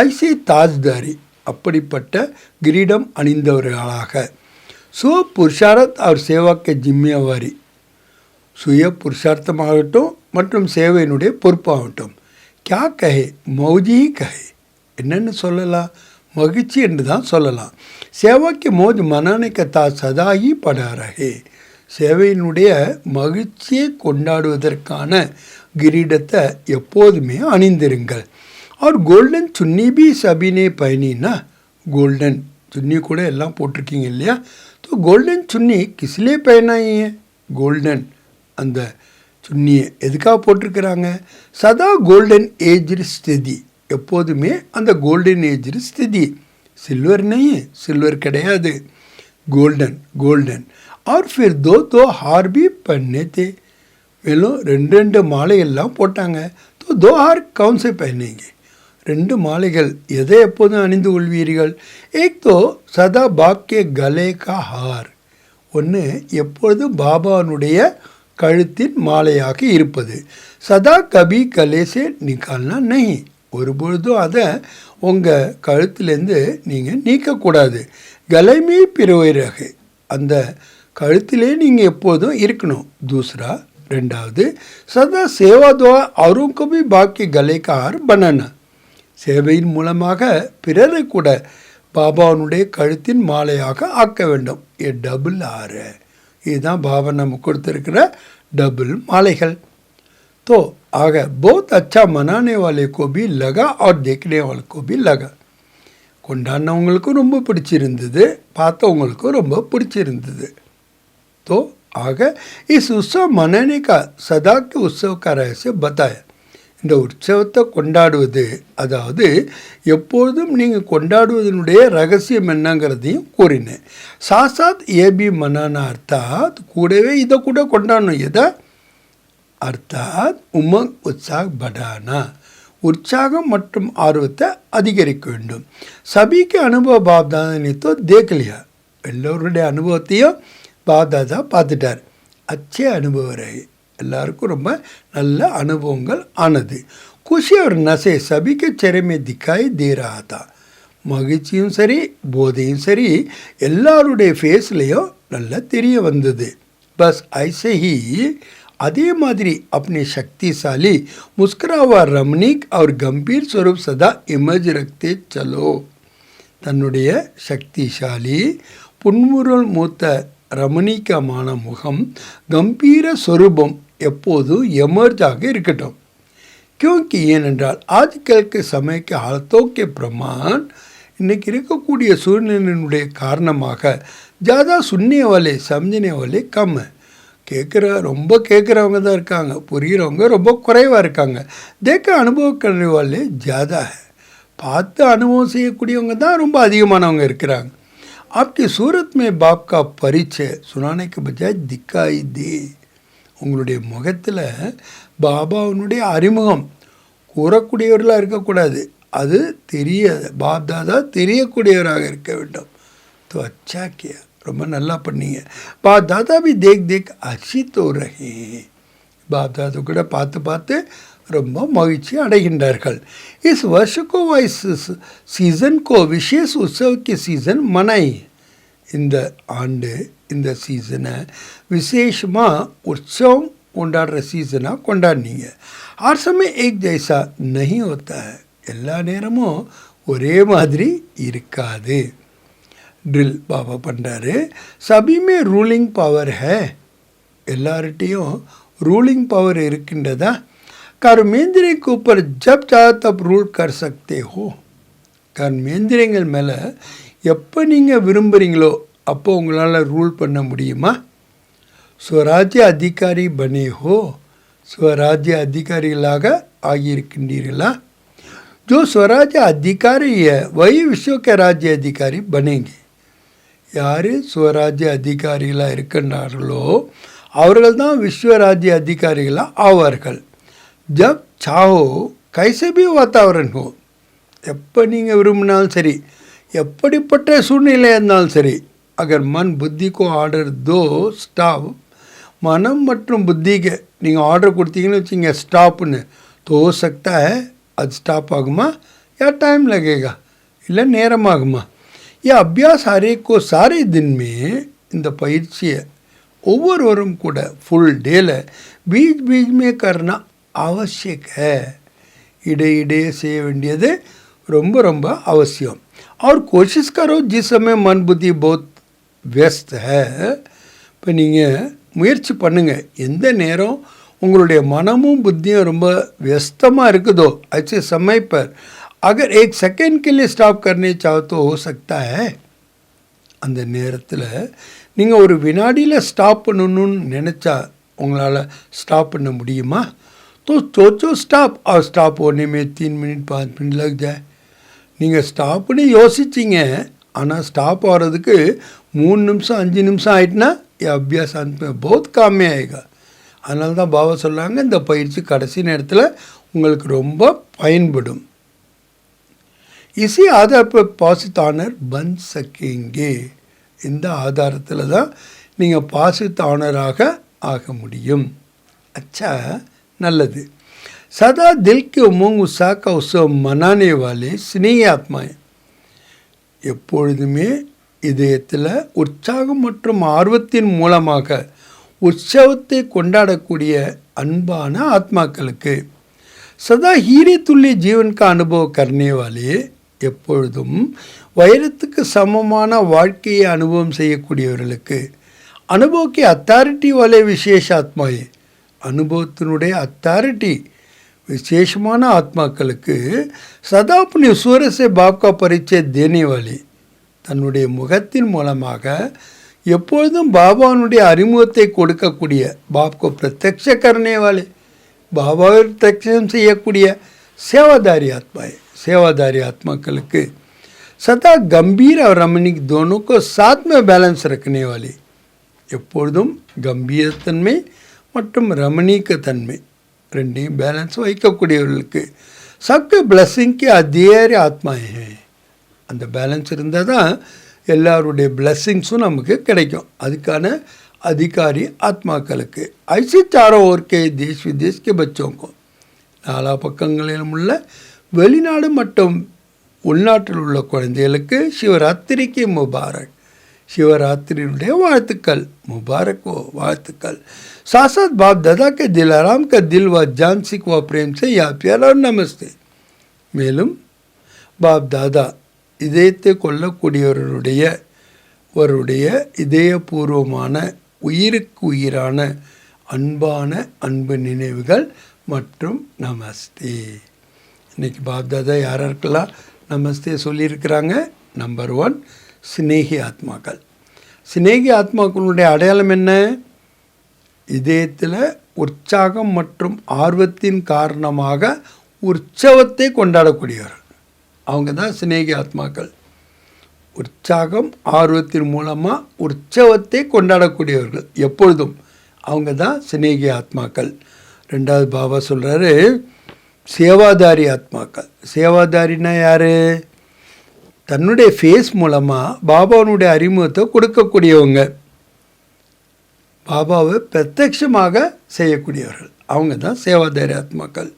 ஐசே தாஜ்தாரி அப்படிப்பட்ட கிரீடம் அணிந்தவர்களாக, சுவ புருஷாரத் அவர் சேவாக்க ஜிம்மியவாரி சுய புருஷார்த்தமாகட்டும் மற்றும் சேவையினுடைய பொறுப்பாகட்டும். கியா கஹே மௌஜி கஹே, என்னென்னு சொல்லலாம்? மகிழ்ச்சி என்று தான் சொல்லலாம். சேவாக்கு மோஜ் மனானே கத்தா சதாயி படாரஹே, சேவையினுடைய மகிழ்ச்சியை கொண்டாடுவதற்கான கிரீடத்தை எப்போதுமே அணிந்திருங்கள். और गोल्डन चुन्नी भी सभी ने पहनी ना, गोल्डन चुन्नी கூட எல்லாம் போட்டிருக்கீங்க இல்லையா? तो गोल्डन चुन्नी किस लिए पहना ही है? गोल्डन அந்த சுன்னியை எதுக்காக போட்டிருக்கிறாங்க? சதா கோல்டன் ஏஜ் ஸ்திதி, எப்போதுமே அந்த கோல்டன் ஏஜ் ஸ்திதி. சில்வர் நெய், சில்வர் கிடையாது, கோல்டன் கோல்டன். और फिर दो हार भी पहने थे, மேலும் ரெண்டு மாலையெல்லாம் போட்டாங்க. तो दो हार कौन से पहनेंगे? ரெண்டு மாலைகள் எதை எப்போதும் அணிந்து கொள்வீர்கள்? एक तो सदा बाप के गले का हार, ஒன்று எப்பொழுதும் பாபானுடைய கழுத்தின் மாலையாக இருப்பது. சதா கபி கலேசே நிக்கால்னா நஹி, ஒருபொழுதும் அதை உங்கள் கழுத்திலேருந்து நீங்கள் நீக்கக்கூடாது. கலைமே பிறவைரக, அந்த கழுத்திலே நீங்கள் எப்போதும் இருக்கணும். தூசரா ரெண்டாவது, சதா சேவா துவா அவரும் கபி பாக்கி கலைக்கார் பனானா, சேவையின் மூலமாக பிறரை கூட பாபாவுனுடைய கழுத்தின் மாலையாக ஆக்க வேண்டும். ஏ டபுள் ஆறு, இதுதான் பாபா நமக்கு கொடுத்துருக்கிற டபுள் மாலைகள். तो आगे बहुत अच्छा मनाने वाले को भी लगा और देखने वाले को भी लगा. கொண்டாடினவங்களுக்கும் ரொம்ப பிடிச்சிருந்தது, பார்த்தவங்களுக்கும் ரொம்ப பிடிச்சிருந்தது. तो आगे इस उत्सव मनाने का सदा के उत्सव का रहस्य बताया. இந்த உற்சவத்தை கொண்டாடுவது, அதாவது எப்பொழுதும் நீங்கள் கொண்டாடுவதனுடைய ரகசியம் என்னங்கிறதையும் கூறினேன். சாசாத் ஏபி மனானா அர்த்தாத், கூடவே இதை கூட கொண்டாடணும். எதை? அர்த்தாத் உமங் உற்சாக் படானா, உற்சாகம் மற்றும் ஆர்வத்தை அதிகரிக்க வேண்டும். சபிக்கு அனுபவ பாப்தாதனை தோ தேக்கலியா, எல்லோருடைய அனுபவத்தையும் பாப்தாதா பார்த்துட்டார். அச்சே அனுபவ ரஹே, எல்லாருக்கும் ரொம்ப நல்ல அனுபவங்கள் ஆனது. குஷி और नशे सभी के चेहरे में दिखाई दे रहा था. மகிழ்ச்சியும் சரி போதையும் சரி எல்லாருடைய ஃபேஸ்லேயும் நல்லா தெரிய வந்தது. பஸ் ஐசே ஹி, அதே மாதிரி अपने शक्तिशाली मुस्कुरा हुआ रमणीक और गंभीर स्वरूप सदा इमेज रखते चलो. தன்னுடைய சக்திசாலி புன்முறுவல் மூத்த ரமணீகமான முகம், கம்பீர சொரூபம் எப்போதும் எமர்ஜாக இருக்கட்டும். क्योंकि ஏனென்றால் ஆஜ்கல்க்கு சமயக்கு ஹாலத்தோக்கே பிரமான், இன்றைக்கி இருக்கக்கூடிய சூழ்நிலையினுடைய காரணமாக ஜாதா சுன்னியவாலே சம்ஜினேவாலே கம், ரொம்ப கேட்குறவங்க தான் இருக்காங்க, புரிகிறவங்க ரொம்ப குறைவாக இருக்காங்க. தேக்க அனுபவ கல்விவாலே ஜாதா, பார்த்து அனுபவம் செய்யக்கூடியவங்க தான் ரொம்ப அதிகமானவங்க இருக்கிறாங்க. आपकी सूरत में बाप का परिचय सुनाने के बजाय दिखाई दे, உங்களுடைய முகத்தில் பாபாவுனுடைய அறிமுகம் கூறக்கூடியவர்களாக இருக்கக்கூடாது, அது தெரிய பாப்தாதா தெரியக்கூடியவராக இருக்க வேண்டும். तो अच्छा किया, ரொம்ப நல்லா பண்ணீங்க. பாப்தாதா भी देख देख अच्छी तो रहे, பாப்தாதா கூட பார்த்து பார்த்து ரொம்ப மகிழ்ச்சி அடைகின்றார்கள். இஸ் வருஷக்கோ इस सीज़न को विशेष उत्सव की सीज़न मनाई, இந்த ஆண்டு இந்த சீசனை விசேஷமாக உற்சவம் கொண்டாடுற சீசனாக கொண்டாடினீங்க. हर समय एक जैसा नहीं होता है, எல்லா நேரமும் ஒரே மாதிரி இருக்காது. ட்ரில் பாபா பண்ணுறாரு. சபிமே ரூலிங் பவர் ஹே, எல்லார்கிட்டையும் ரூலிங் பவர் இருக்கின்றதா? कर्मेंद्रिय के ऊपर जब चाहो तब रूल कर सकते हो. कर्मेंद्रियங்கள் மேலே எப்போ நீங்கள் விரும்புகிறீங்களோ அப்போ உங்களால் ரூல் பண்ண முடியுமா? ஸ்வராஜ்ய அதிகாரி பனே ஹோ, ஸ்வராஜ்ய அதிகாரிகளாக ஆகியிருக்கின்றீர்களா? जो स्वराज्य अधिकारी है वही विश्व के राज्य अधिकारी बनेंगे. யார் ஸ்வராஜ்ய அதிகாரிகளாக இருக்கின்றார்களோ அவர்கள் தான் விஸ்வராஜ்ய அதிகாரிகளாக ஆவார்கள். जब चाहो कैसे भी वातावरण हो, எப்போ நீங்கள் விரும்பினாலும் சரி, எப்படிப்பட்ட சூழ்நிலையாக இருந்தாலும் சரி, अगर मन बुद्धि को ऑर्डर दो स्टॉप மனம் மற்றும் புத்திக்கு நீங்கள் ஆர்டர் கொடுத்தீங்கன்னு வச்சுங்க ஸ்டாப்னு तो हो सकता है அது ஸ்டாப் ஆகுமா या टाइम लगेगा இல்லை நேரமாகுமா ये अभ्यास हर एक को सारे दिन में இந்த பயிற்சியை ஒவ்வொருவரும் கூட ஃபுல் டேல बीच बीच में करना आवश्यक है இடையிடையே செய்ய வேண்டியது ரொம்ப ரொம்ப அவசியம் और कोशिश करो जिस समय मन बुद्धि बहुत व्यस्त है இப்போ நீங்கள் முயற்சி பண்ணுங்கள் எந்த நேரம் உங்களுடைய மனமும் புத்தியும் ரொம்ப व्यस्तமாக இருக்குதோ ऐसे समय पर अगर एक सेकंड के लिए स्टॉप करने चाहो तो हो सकता है அந்த நேரத்தில் நீங்கள் ஒரு வினாடியில் ஸ்டாப் பண்ணணும்னு நினச்சா உங்களால் ஸ்டாப் பண்ண முடியுமா तो सोचो स्टॉप और स्टॉप होने में 3 मिनट 5 मिनट लग जाए நீங்கள் ஸ்டாப்னு யோசிச்சிங்க ஆனால் ஸ்டாப் ஆகிறதுக்கு 3 நிமிஷம் 5 நிமிஷம் ஆயிட்டுனா அபியாஸ் அந்த बहुत काम में आएगा அதனால தான் பாபா சொல்கிறாங்க இந்த பயிற்சி கடைசி நேரத்தில் உங்களுக்கு ரொம்ப பயன்படும் इसी आधार पर पासित ऑनर बन सकेंगे இந்த ஆதாரத்தில் தான் நீங்கள் பாசித் ஆனராக ஆக முடியும் अच्छा நல்லது सदा दिल के उमंग उत्साह का उत्सव मनाने वाले स्नेही आत्माएं எப்பொழுதுமே இதயத்தில் உற்சாகம் மற்றும் ஆர்வத்தின் மூலமாக உற்சவத்தை கொண்டாடக்கூடிய அன்பான ஆத்மாக்களுக்கு சதா हीरे तुल्य जीवन का अनुभव करने वाले எப்பொழுதும் வைரத்துக்கு சமமான வாழ்க்கையை அனுபவம் செய்யக்கூடியவர்களுக்கு அனுபவಕ್ಕೆ அத்தாரிட்டி वाले विशेष आत्माएं அனுபவத்தினுடைய அத்தாரிட்டி विशेषமான ஆத்மாக்களுக்கு सदा अपने सूर्य से बाप का परिचय देने वाले தன்னுடைய முகத்தின் மூலமாக எப்பொழுதும் பாபாவுடைய அறிமுகத்தை கொடுக்கக்கூடிய பாப்கோ பிரத்யக்ஷ करने वाले பாபாவை பிரத்யக்ஷம் செய்யக்கூடிய சேவாதாரி ஆத்மாए சேவாதாரி ஆத்மாக்களுக்கு सदा गंभीर और रमणीक दोनों को साथ में बैलेंस रखने वाले எப்பொழுதும் கம்பீரத்தன்மை மற்றும் ரமணீக தன்மை ரெண்டையும் பேலன்ஸ் வைக்கக்கூடியவர்களுக்கு सबके ब्लेसिंग के अधिकारी आत्माएं हैं அந்த பேலன்ஸ் இருந்தால் தான் எல்லாருடைய பிளெஸ்ஸிங்ஸும் நமக்கு கிடைக்கும் அதுக்கான அதிகாரி ஆத்மாக்களுக்கு ஐசி चारों ओर के देश विदेश के बच्चों को நாலா பக்கங்களிலும் உள்ள வெளிநாடு மற்றும் உள்நாட்டில் உள்ள குழந்தைகளுக்கு சிவராத்திரிக்கு முபாரக் शिवरात्रिनुடைய வாழ்த்துக்கள் मुबारक हो வாழ்த்துக்கள் साथ साथ बाप दादा के दिलाराम का दिल व जान सिख व प्रेम से याद प्यार और नमस्ते மேலும் பாப் தாதா இதயத்தை கொள்ளக்கூடியவருடைய இதயபூர்வமான உயிருக்கு உயிரான அன்பான அன்பு நினைவுகள் மற்றும் நமஸ்தே இன்னைக்கு பாப் தாதா யாருக்கெல்லாம் நமஸ்தே சொல்லியிருக்கிறாங்க நம்பர் 1 स्नेही ஆத்மாக்கள் स्नेही ஆத்மாக்களுடைய அடையாளம் என்ன இதயத்தில் உற்சாகம் மற்றும் ஆர்வத்தின் காரணமாக உற்சவத்தை கொண்டாடக்கூடியவர்கள் அவங்க தான் ஸ்நேகி ஆத்மாக்கள் உற்சாகம் ஆர்வத்தின் மூலமாக உற்சவத்தை கொண்டாடக்கூடியவர்கள் எப்பொழுதும் அவங்க தான் ஸ்நேகி ஆத்மாக்கள் ரெண்டாவது பாபா சொல்கிறாரு சேவாதாரி ஆத்மாக்கள் சேவாதாரின்னா யார் தன்னுடைய ஃபேஸ் மூலமாக பாபாவுடைய அறிமுகத்தை கொடுக்கக்கூடியவங்க பாபாவை பிரத்யட்சமாக செய்யக்கூடியவர்கள் அவங்க தான் சேவாதாரி ஆத்மாக்கள்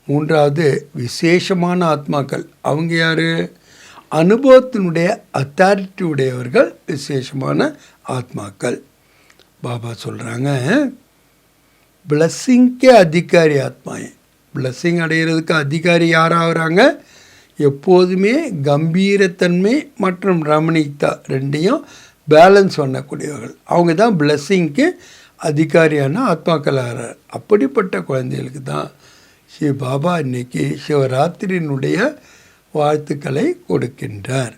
மூன்றாவது விசேஷமான ஆத்மாக்கள் அவங்க யார் அனுபவத்தினுடைய அத்தாரிட்டி உடையவர்கள் விசேஷமான ஆத்மாக்கள் பாபா சொல்கிறாங்க பிளஸ்ஸிங்க்கே அதிகாரி ஆத்மாயே பிளஸ்ஸிங் அடைகிறதுக்கு அதிகாரி யாராகிறாங்க எப்போதுமே கம்பீரத்தன்மை மற்றும் ரமணிக்தா ரெண்டையும் பேலன்ஸ் பண்ணக்கூடியவர்கள் அவங்க தான் பிளஸ்ஸிங்க்கு அதிகாரியான ஆத்மாக்கள் ஆகிறார் அப்படிப்பட்ட குழந்தைகளுக்கு தான் ஸ்ரீ பாபா இன்னைக்கு சிவராத்திரியினுடைய வாழ்த்துக்களை கொடுக்கின்றார்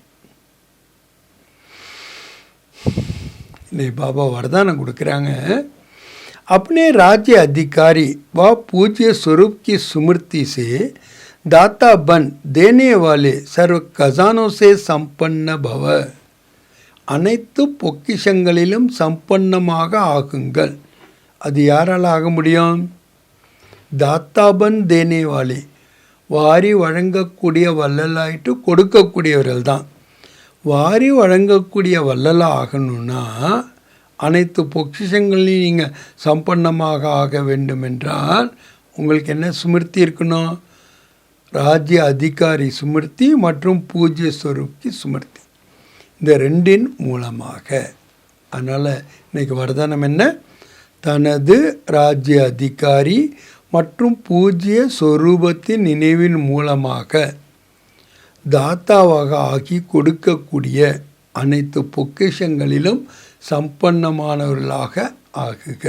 இன்னைக்கு பாபா வரதானம் கொடுக்குறாங்க अपने राज्य अधिकारी व पूज्य स्वरूप की स्मृति से दाता बन देने वाले सर्व खजानों से संपन्न भव அனைத்து பொக்கிஷங்களிலும் சம்பன்னமாக ஆகுங்கள் அது யாரால் ஆக முடியும் தாத்தாபன் தேனேவாலே வாரி வழங்கக்கூடிய வள்ளலாயிட்டு கொடுக்கக்கூடியவர்கள் தான் வாரி வழங்கக்கூடிய வள்ளலாக ஆகணும்னா அனைத்து பொக்கிஷங்களையும் நீங்கள் சம்பன்னமாக ஆக வேண்டும் என்றால் உங்களுக்கு என்ன சுமிர்த்தி இருக்கணும்? ராஜ்ய அதிகாரி சுமிர்த்தி மற்றும் பூஜ்ய ஸ்வரூப்கி சுமிர்த்தி, இந்த ரெண்டின் மூலமாக. அதனால் இன்றைக்கி வரதானம் என்ன? தனது ராஜ்ய அதிகாரி மற்றும் பூஜ்ய ஸ்வரூபத்தின் நினைவின் மூலமாக தாத்தாவாக ஆகி கொடுக்கக்கூடிய அனைத்து பொக்கிஷங்களிலும் சம்பன்னமானவர்களாக ஆகுக.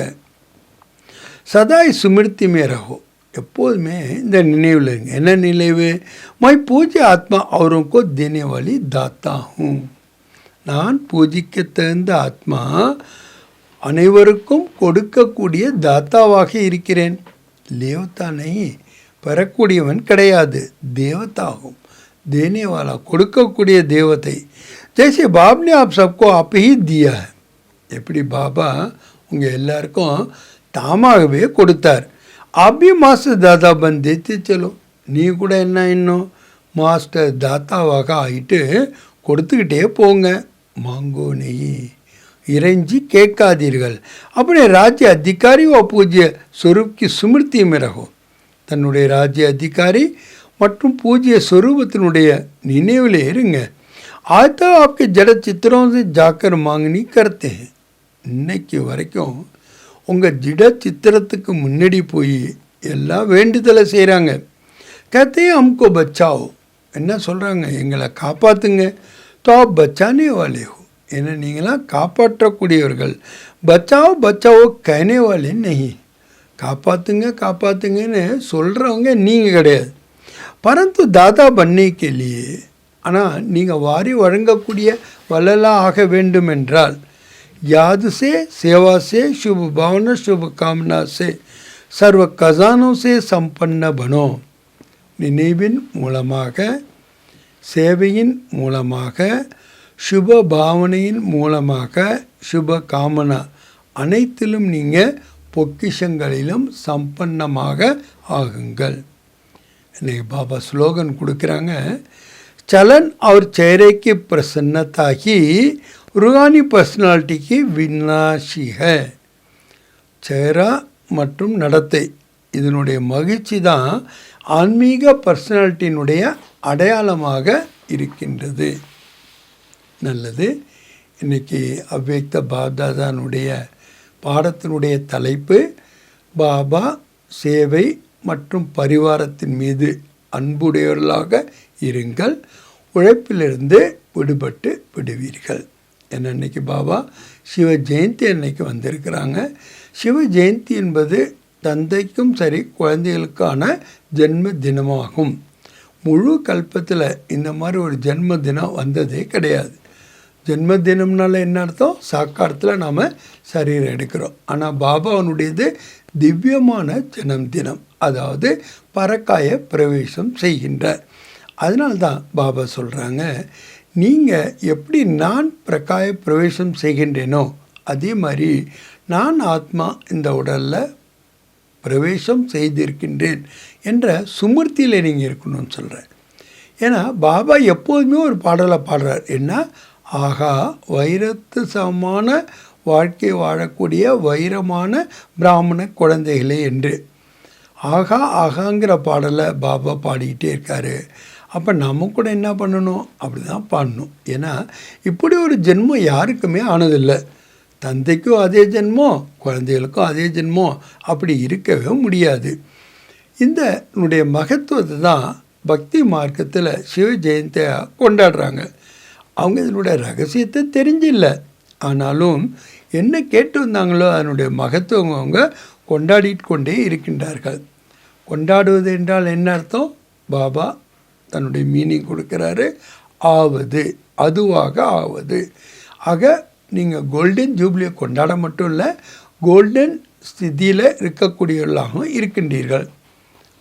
சதாய் சுமிர்த்தி மேரகோ, எப்போதுமே இந்த நினைவில் இருங்க. என்ன நினைவு? மை பூஜ்ய ஆத்மா அவருக்கோ தேனே வாலி தாத்தா ஹூம். நான் பூஜிக்க தகுந்த ஆத்மா, அனைவருக்கும் கொடுக்கக்கூடிய தாத்தாவாக இருக்கிறேன். தேவதானை பெறக்கூடியவன் கிடையாது, தேவதாகும். தேனேவாலா கொடுக்கக்கூடிய தேவதை. ஜெய்சே பாப்னே ஆப் சப்கோ ஆப் ஹி தியா. எப்படி பாபா உங்கள் எல்லாருக்கும் தாமாகவே கொடுத்தார். அபி மாஸ்டர் தாத்தா பந்தேத்து செல்லோ, நீ கூட என்ன இன்னும் மாஸ்டர் தாத்தாவாக ஆகிட்டு கொடுத்துக்கிட்டே போங்க. மாங்கோ நெய், இறைஞ்சி கேட்காதீர்கள். அப்படியே ராஜ்ய அதிகாரி ஓ பூஜ்ய ஸ்வரூப்கி சுமிர்த்தி மிரகோ, தன்னுடைய ராஜ்ய அதிகாரி மற்றும் பூஜ்ய ஸ்வரூபத்தினுடைய நினைவில் இருங்க. ஆத்தா ஆப்கே ஜட சித்திரம் ஜாக்கர் மாங்கனி கருத்தே. இன்னைக்கு வரைக்கும் உங்கள் ஜிட சித்திரத்துக்கு முன்னாடி போய் எல்லாம் வேண்டுதலை செய்கிறாங்க. கத்தையே அம்கோ பச்சாவோ, என்ன சொல்கிறாங்க? எங்களை காப்பாற்றுங்க. தோ பச்சானே வாலே ஹோ, ஏன்னா நீங்களாம் காப்பாற்றக்கூடியவர்கள். பச்சாவோ பச்சாவோ கைனே வாலே நஹி, காப்பாற்றுங்க காப்பாற்றுங்கன்னு சொல்கிறவங்க நீங்கள் கிடையாது. பரந்து தாதா பண்ணைக்கு இல்லையே, ஆனால் நீங்கள் வாரி வழங்கக்கூடிய வள்ளலாக ஆக வேண்டும் என்றால் याद से, सेवा से, शुभ भावना शुभ कामना से, सर्व खजानों से संपन्न बनो. நினைவின் மூலமாக, சேவையின் மூலமாக, சுப பாவனையின் மூலமாக, சுப காமனா அனைத்திலும் நீங்கள் பொக்கிஷங்களிலும் சம்பன்னமாக ஆகுங்கள். இன்னைக்கு பாபா ஸ்லோகன் கொடுக்குறாங்க. சலன் அவர் சேரைக்கு பிரசன்னத்தாகி रूहानी पर्सनालिटी की विनाशी है. சேரா மற்றும் நடத்தை இதனுடைய மகிழ்ச்சி தான் ஆன்மீக பர்சனாலிட்டியினுடைய அடையாளமாக இருக்கின்றது. நல்லது. இன்றைக்கி அவ்யக்த பாப்தாதானுடைய பாடத்தினுடைய தலைப்பு பாபா சேவை மற்றும் பரிவாரத்தின் மீது அன்புடையவர்களாக இருங்கள், உழைப்பிலிருந்து விடுபட்டு விடுவீர்கள். ஏன்னா இன்றைக்கி பாபா சிவ ஜெயந்தி அன்னைக்கு வந்திருக்கிறாங்க. சிவ ஜெயந்தி என்பது தந்தைக்கும் சரி குழந்தைகளுக்கான ஜென்ம தினமாகும். முழு கல்பத்தில் இந்த மாதிரி ஒரு ஜென்ம தினம் வந்ததே கிடையாது. ஜென்ம தினம்னால என்ன அர்த்தம்? சாக்காரத்தில் நாம் சரீரம் எடுக்கிறோம். ஆனால் பாபாவனுடையது திவ்யமான ஜென்மதினம், அதாவது பரக்காய பிரவேசம் செய்கின்றார். அதனால்தான் பாபா சொல்கிறாங்க, நீங்கள் எப்படி நான் பிரகாய பிரவேசம் செய்கின்றேனோ அதே மாதிரி நான் ஆத்மா இந்த உடலில் பிரவேசம் செய்திருக்கின்றேன் என்ற சுமிர்த்தியில் நீங்கள் இருக்கணும்னு சொல்கிறேன். ஏன்னா பாபா எப்போதுமே ஒரு பாடலை பாடுறார். என்ன? ஆகா வைரத்து சமமான வாழ்க்கை வாழக்கூடிய வைரமான பிராமண குழந்தைகளே என்று. ஆகா ஆகாங்கிற பாடலை பாபா பாடிக்கிட்டே இருக்கார். அப்போ நம்ம கூட என்ன பண்ணணும்? அப்படி தான் பாடணும். ஏன்னா இப்படி ஒரு ஜென்மம் யாருக்குமே ஆனதில்லை. தந்தைக்கும் அதே ஜென்மம், குழந்தைகளுக்கும் அதே ஜென்மம், அப்படி இருக்கவே முடியாது. இந்த மகத்துவத்தை தான் பக்தி மார்க்கத்தில் சிவ ஜெயந்தியாக கொண்டாடுறாங்க. அவங்க இதனுடைய ரகசியத்தை தெரிஞ்சில்லை, ஆனாலும் என்ன கேட்டு வந்தாங்களோ அதனுடைய மகத்துவம் அவங்க கொண்டாடிட்டு கொண்டே இருக்கின்றார்கள். கொண்டாடுவது என்றால் என்ன அர்த்தம்? பாபா தன்னுடைய மீனிங் கொடுக்குறாரு. ஆவது, அதுவாக ஆவது. ஆக நீங்கள் கோல்டன் ஜூப்ளியை கொண்டாட மட்டும் இல்லை, கோல்டன் ஸ்திதியில் இருக்கக்கூடியவர்களாகவும் இருக்கின்றீர்கள்.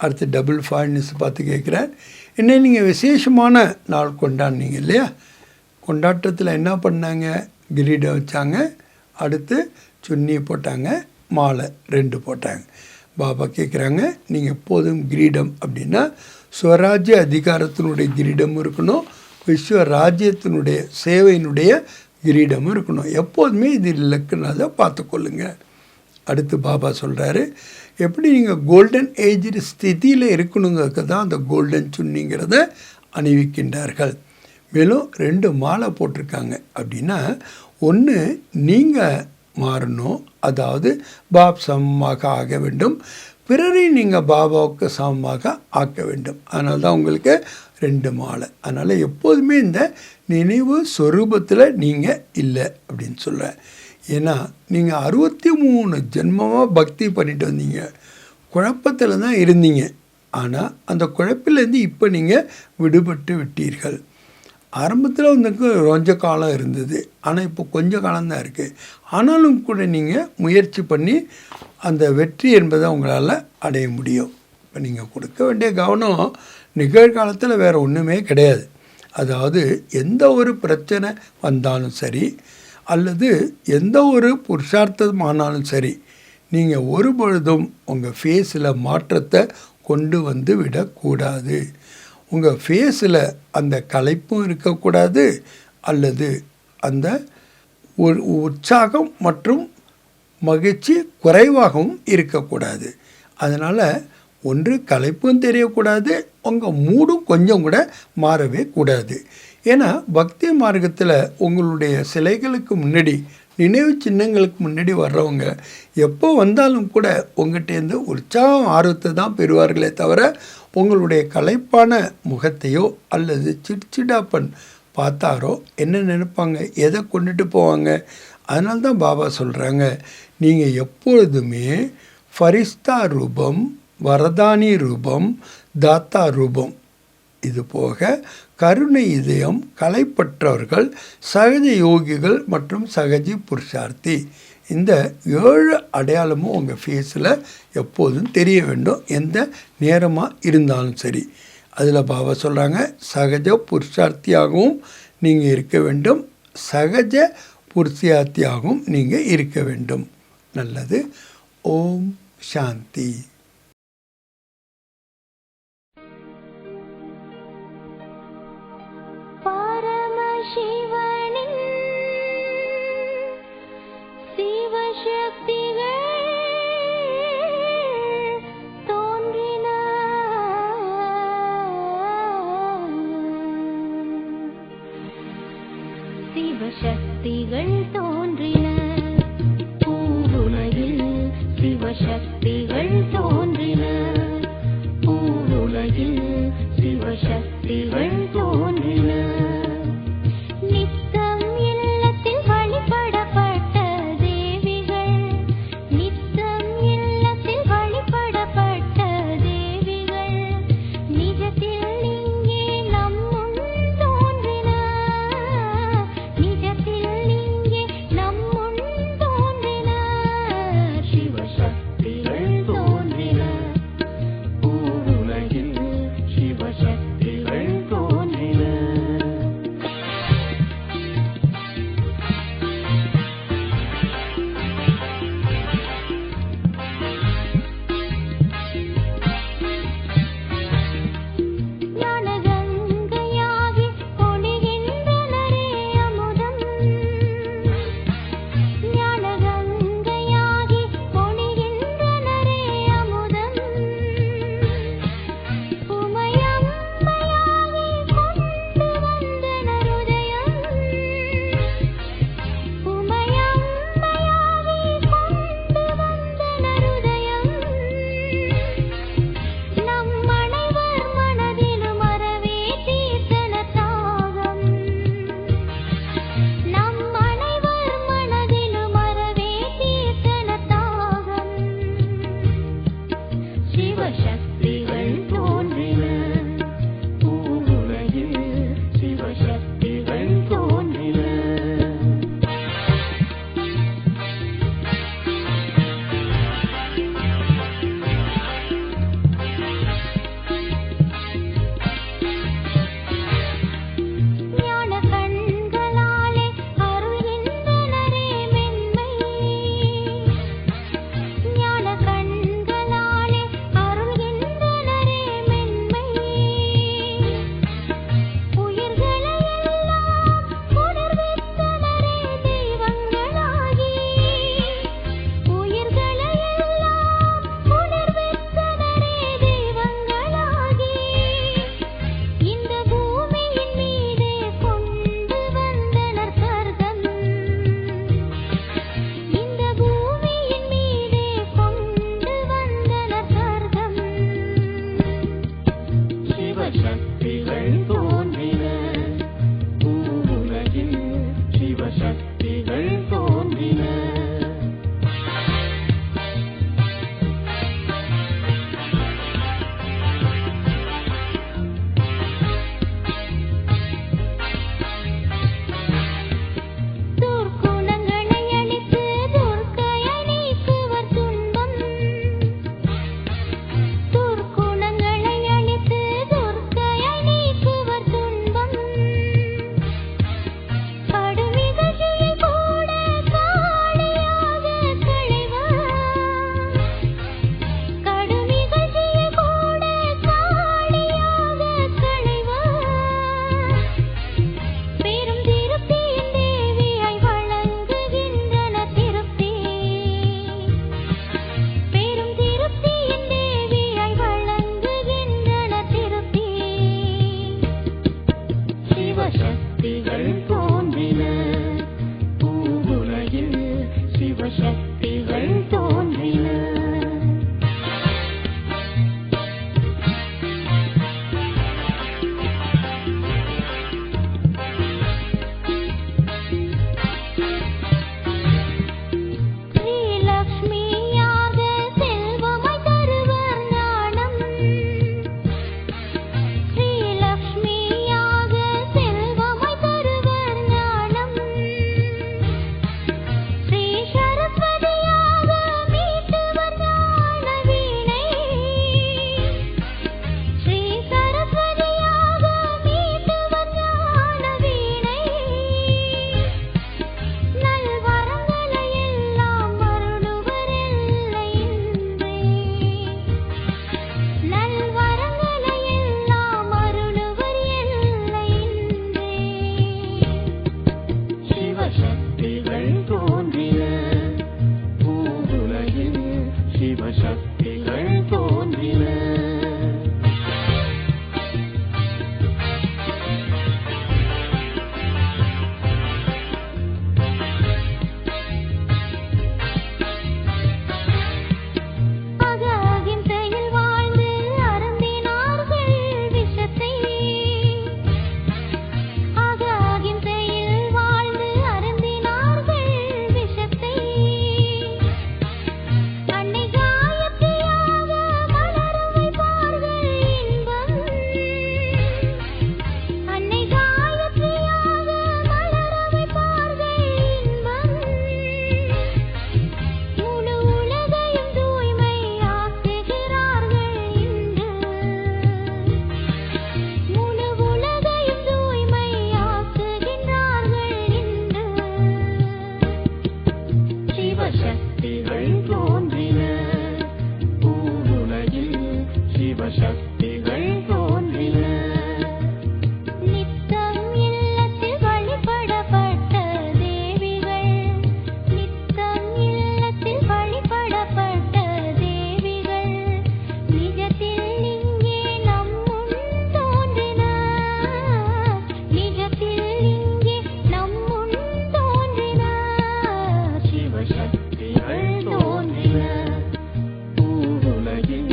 அடுத்து டபுள் ஃபாயின்ஸ் பார்த்து கேட்குறார். என்ன நீங்கள் விசேஷமான நாள் கொண்டாடினீங்க இல்லையா? கொண்டாட்டத்தில் என்ன பண்ணாங்க? கிரீடம் வச்சாங்க, அடுத்து சுன்னி போட்டாங்க, மாலை 2 போட்டாங்க. பாபா கேட்குறாங்க, நீங்கள் எப்போதும் கிரீடம் அப்படின்னா ஸ்வராஜ்ய அதிகாரத்தினுடைய கிரீடம் இருக்கணும், விஸ்வ ராஜ்யத்தினுடைய சேவையினுடைய கிரீடமும் இருக்கணும். எப்போதுமே இது இலக்குனால பார்த்துக்கொள்ளுங்க. அடுத்து பாபா சொல்கிறாரு, எப்படி நீங்கள் கோல்டன் ஏஜ் ஸ்திதியில் இருக்கணுங்கிறதுக்கு தான் அந்த கோல்டன் சுன்னிங்கிறத அணிவிக்கின்றார்கள். மேலும் 2 மாலை போட்டிருக்காங்க. அப்படின்னா ஒன்று நீங்கள் மாறணும், அதாவது பாப் சமமாக ஆக வேண்டும், பிறரை நீங்கள் பாபாவுக்கு சமமாக ஆக்க வேண்டும். அதனால தான் உங்களுக்கு 2 மாலை. அதனால் எப்போதுமே இந்த நினைவு சொரூபத்தில் நீங்கள் இல்லை அப்படின்னு சொல்கிறேன். ஏன்னா நீங்கள் 63 ஜென்மமாக பக்தி பண்ணிட்டு வந்தீங்க, குழப்பத்தில் தான் இருந்தீங்க. ஆனால் அந்த குழப்பிலேருந்து இப்போ நீங்கள் விடுபட்டு விட்டீர்கள். ஆரம்பத்தில் வந்து கொஞ்ச காலம் இருந்தது, ஆனால் இப்போ கொஞ்ச காலம்தான் இருக்குது. ஆனாலும் கூட நீங்கள் முயற்சி பண்ணி அந்த வெற்றி என்பதை உங்களால் அடைய முடியும். இப்போ நீங்கள் கொடுக்க வேண்டிய கவனம் நிகழ்காலத்தில் வேறு ஒன்றுமே கிடையாது. அதாவது எந்த ஒரு பிரச்சனை வந்தாலும் சரி, அல்லது எந்த ஒரு புருஷார்த்தமானாலும் சரி, நீங்கள் ஒரு பொழுதும் உங்கள் ஃபேஸில் மாற்றத்தை கொண்டு வந்து விடக்கூடாது. உங்கள் ஃபேஸில் அந்த களைப்பும் இருக்கக்கூடாது, அல்லது அந்த உற்சாகம் மற்றும் மகிழ்ச்சி குறைவாகவும் இருக்கக்கூடாது. அதனால் ஒன்று களைப்பும் தெரியக்கூடாது, உங்கள் மூடும் கொஞ்சம் கூட மாறவே கூடாது. ஏன்னா பக்தி மார்க்கத்தில் உங்களுடைய சிலைகளுக்கு முன்னாடி, நினைவு சின்னங்களுக்கு முன்னாடி வர்றவங்க எப்போ வந்தாலும் கூட உங்கள்கிட்டேருந்து உற்சாகம் ஆர்வத்தை தான் பெறுவார்களே தவிர உங்களுடைய களைப்பான முகத்தையோ அல்லது சிட்சிடாப்பன் பார்த்தாரோ என்ன நினைப்பாங்க, எதை கொண்டுட்டு போவாங்க. அதனால தான் பாபா சொல்கிறாங்க, நீங்கள் எப்பொழுதுமே ஃபரிஸ்தா ரூபம், வரதானி ரூபம், தாத்தா ரூபம், இது போக கருணை இதயம், கலைப்பற்றவர்கள், சகஜ யோகிகள் மற்றும் சகஜி புருஷார்த்தி, இந்த 7 அடையாளமும் உங்கள் ஃபேஸில் எப்போதும் தெரிய வேண்டும், எந்த நேரமாக இருந்தாலும் சரி. அதில் பாபா சொல்கிறாங்க, சகஜ புருஷார்த்தியாகவும் நீங்கள் இருக்க வேண்டும், சகஜ புருஷார்த்தியாகவும் நீங்கள் இருக்க வேண்டும். நல்லது. ஓம் சாந்தி. பரமசிவனின் சிவசக்திகள் தோன்றின. சிவசக்திகள் தோன்றின. பூவுலகில் சிவசக்திகள் தோன்றின. பூவுலகில் சிவசக்திகள் தோன்றின. நித்தம் இல்லத்தில் வழிபடப்பட்ட தேவிகள், நித்தம் இல்லத்தில் வழிபடப்பட்ட தேவிகள், நிஜத்தில் இங்கே நம்முன் தோன்றினார். நிஜத்தில் இங்கே நம்முன் தோன்றினார். சிவசக்திகள் தோன்றினார். பூவுலகில் சிவசக்திகள் தோன்றினார். சிவசக்திகள் தோன்றின பூவுலகில் சிவசக்திகள் தோன்றின துர்க்குணங்களை அழித்து துர்க்கையை நீக்குவர் துன்பம். துர்க்குணங்களை அழித்து துர்க்கையை நீக்குவர் துன்பம். கடுமிகழ்ச்சியை கூட காளியாக களைவார். கடுமிகழ்ச்சியை கூட காளியாக களைவார். பெரும் திருப்தியின் தேவியாய் வழங்குகின்றன திருப்தி. பெரும் திருப்தியின் தேவியாய் வழங்குகின்றன திருப்தி. சிவசக்திகள் தோன்றின பூவுலகில் சிவசக்திகள் தோன்றின ஸ்ரீலக்ஷ்மியாக செல்வமாய் தருவர் ஞானம். ஸ்ரீலக்ஷ்மியாக செல்வமாய் தருவர் ஞானம். ஸ்ரீ சரஸ்வதியாக மீட்டுவர் ஞான வீணை. ஸ்ரீ சரஸ்வதியாக மீட்டுவர் ஞான வீணை. நல்வரங்களை எல்லாம் அருளுவர் எல்லை இன்றே. நல்வரங்களை எல்லாம் அருளுவர் எல்லை இன்றே. சிவசக்திகள் தோன்றின பூவுலகில் சிவசக்திகள் தோன்றின அகிம்சையில் வாழ்ந்து அருந்தினார்கள் விஷத்தை. அகிம்சையில் வாழ்ந்து அருந்தினார்கள் விஷத்தை. அன்னை காயத்ரியாக மலர வைப்பார்கள் இன்பம். அன்னை காயத்ரியாக மலர வைப்பார்கள் இன்பம். முழு உலகையும் தூய்மையாக்குகிறார்கள் இன்று. முழு உலகையும் தூய்மையாக்குகின்றார்கள் இன்று. சிவசக்திகள் தோன்றின பூவுலகில் சிவசக்திகள் தோன்றின நித்தம் இல்லத்தில் வழிபடப்பட்ட தேவிகள். நித்தம் இல்லத்தில் வழிபடப்பட்ட தேவிகள். நிஜத்தில் இங்கே நம் முன் தோன்றினார். நிஜத்தில் இங்கே நம் முன் தோன்றினார். சிவசக்திகள் தோன்றின பூவுலகில்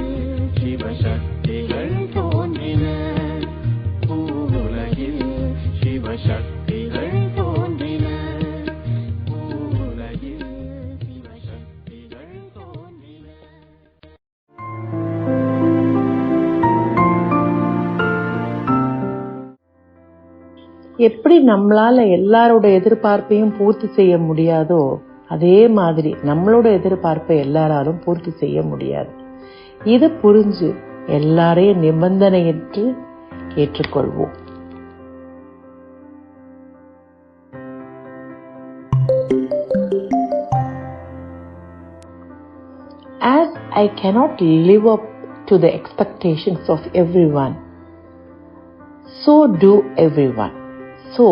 சிவசக்திகள் தோன்றின பூவுலகில் சிவசக்திகள் தோன்றின பூவுலகில் சிவசக்திகள் தோன்றின எப்படி நம்மளால எல்லாரோட எதிர்பார்ப்பையும் பூர்த்தி செய்ய முடியாதோ அதே மாதிரி நம்மளோட எதிர்பார்ப்பை எல்லாராலும் பூர்த்தி செய்ய முடியாது. இது புரிஞ்சு எல்லாரையும் நிபந்தனையற்று ஏற்றுக்கொள்வோம். As I cannot live up to the expectations of everyone, so do everyone. So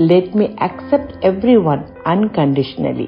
let me accept everyone unconditionally.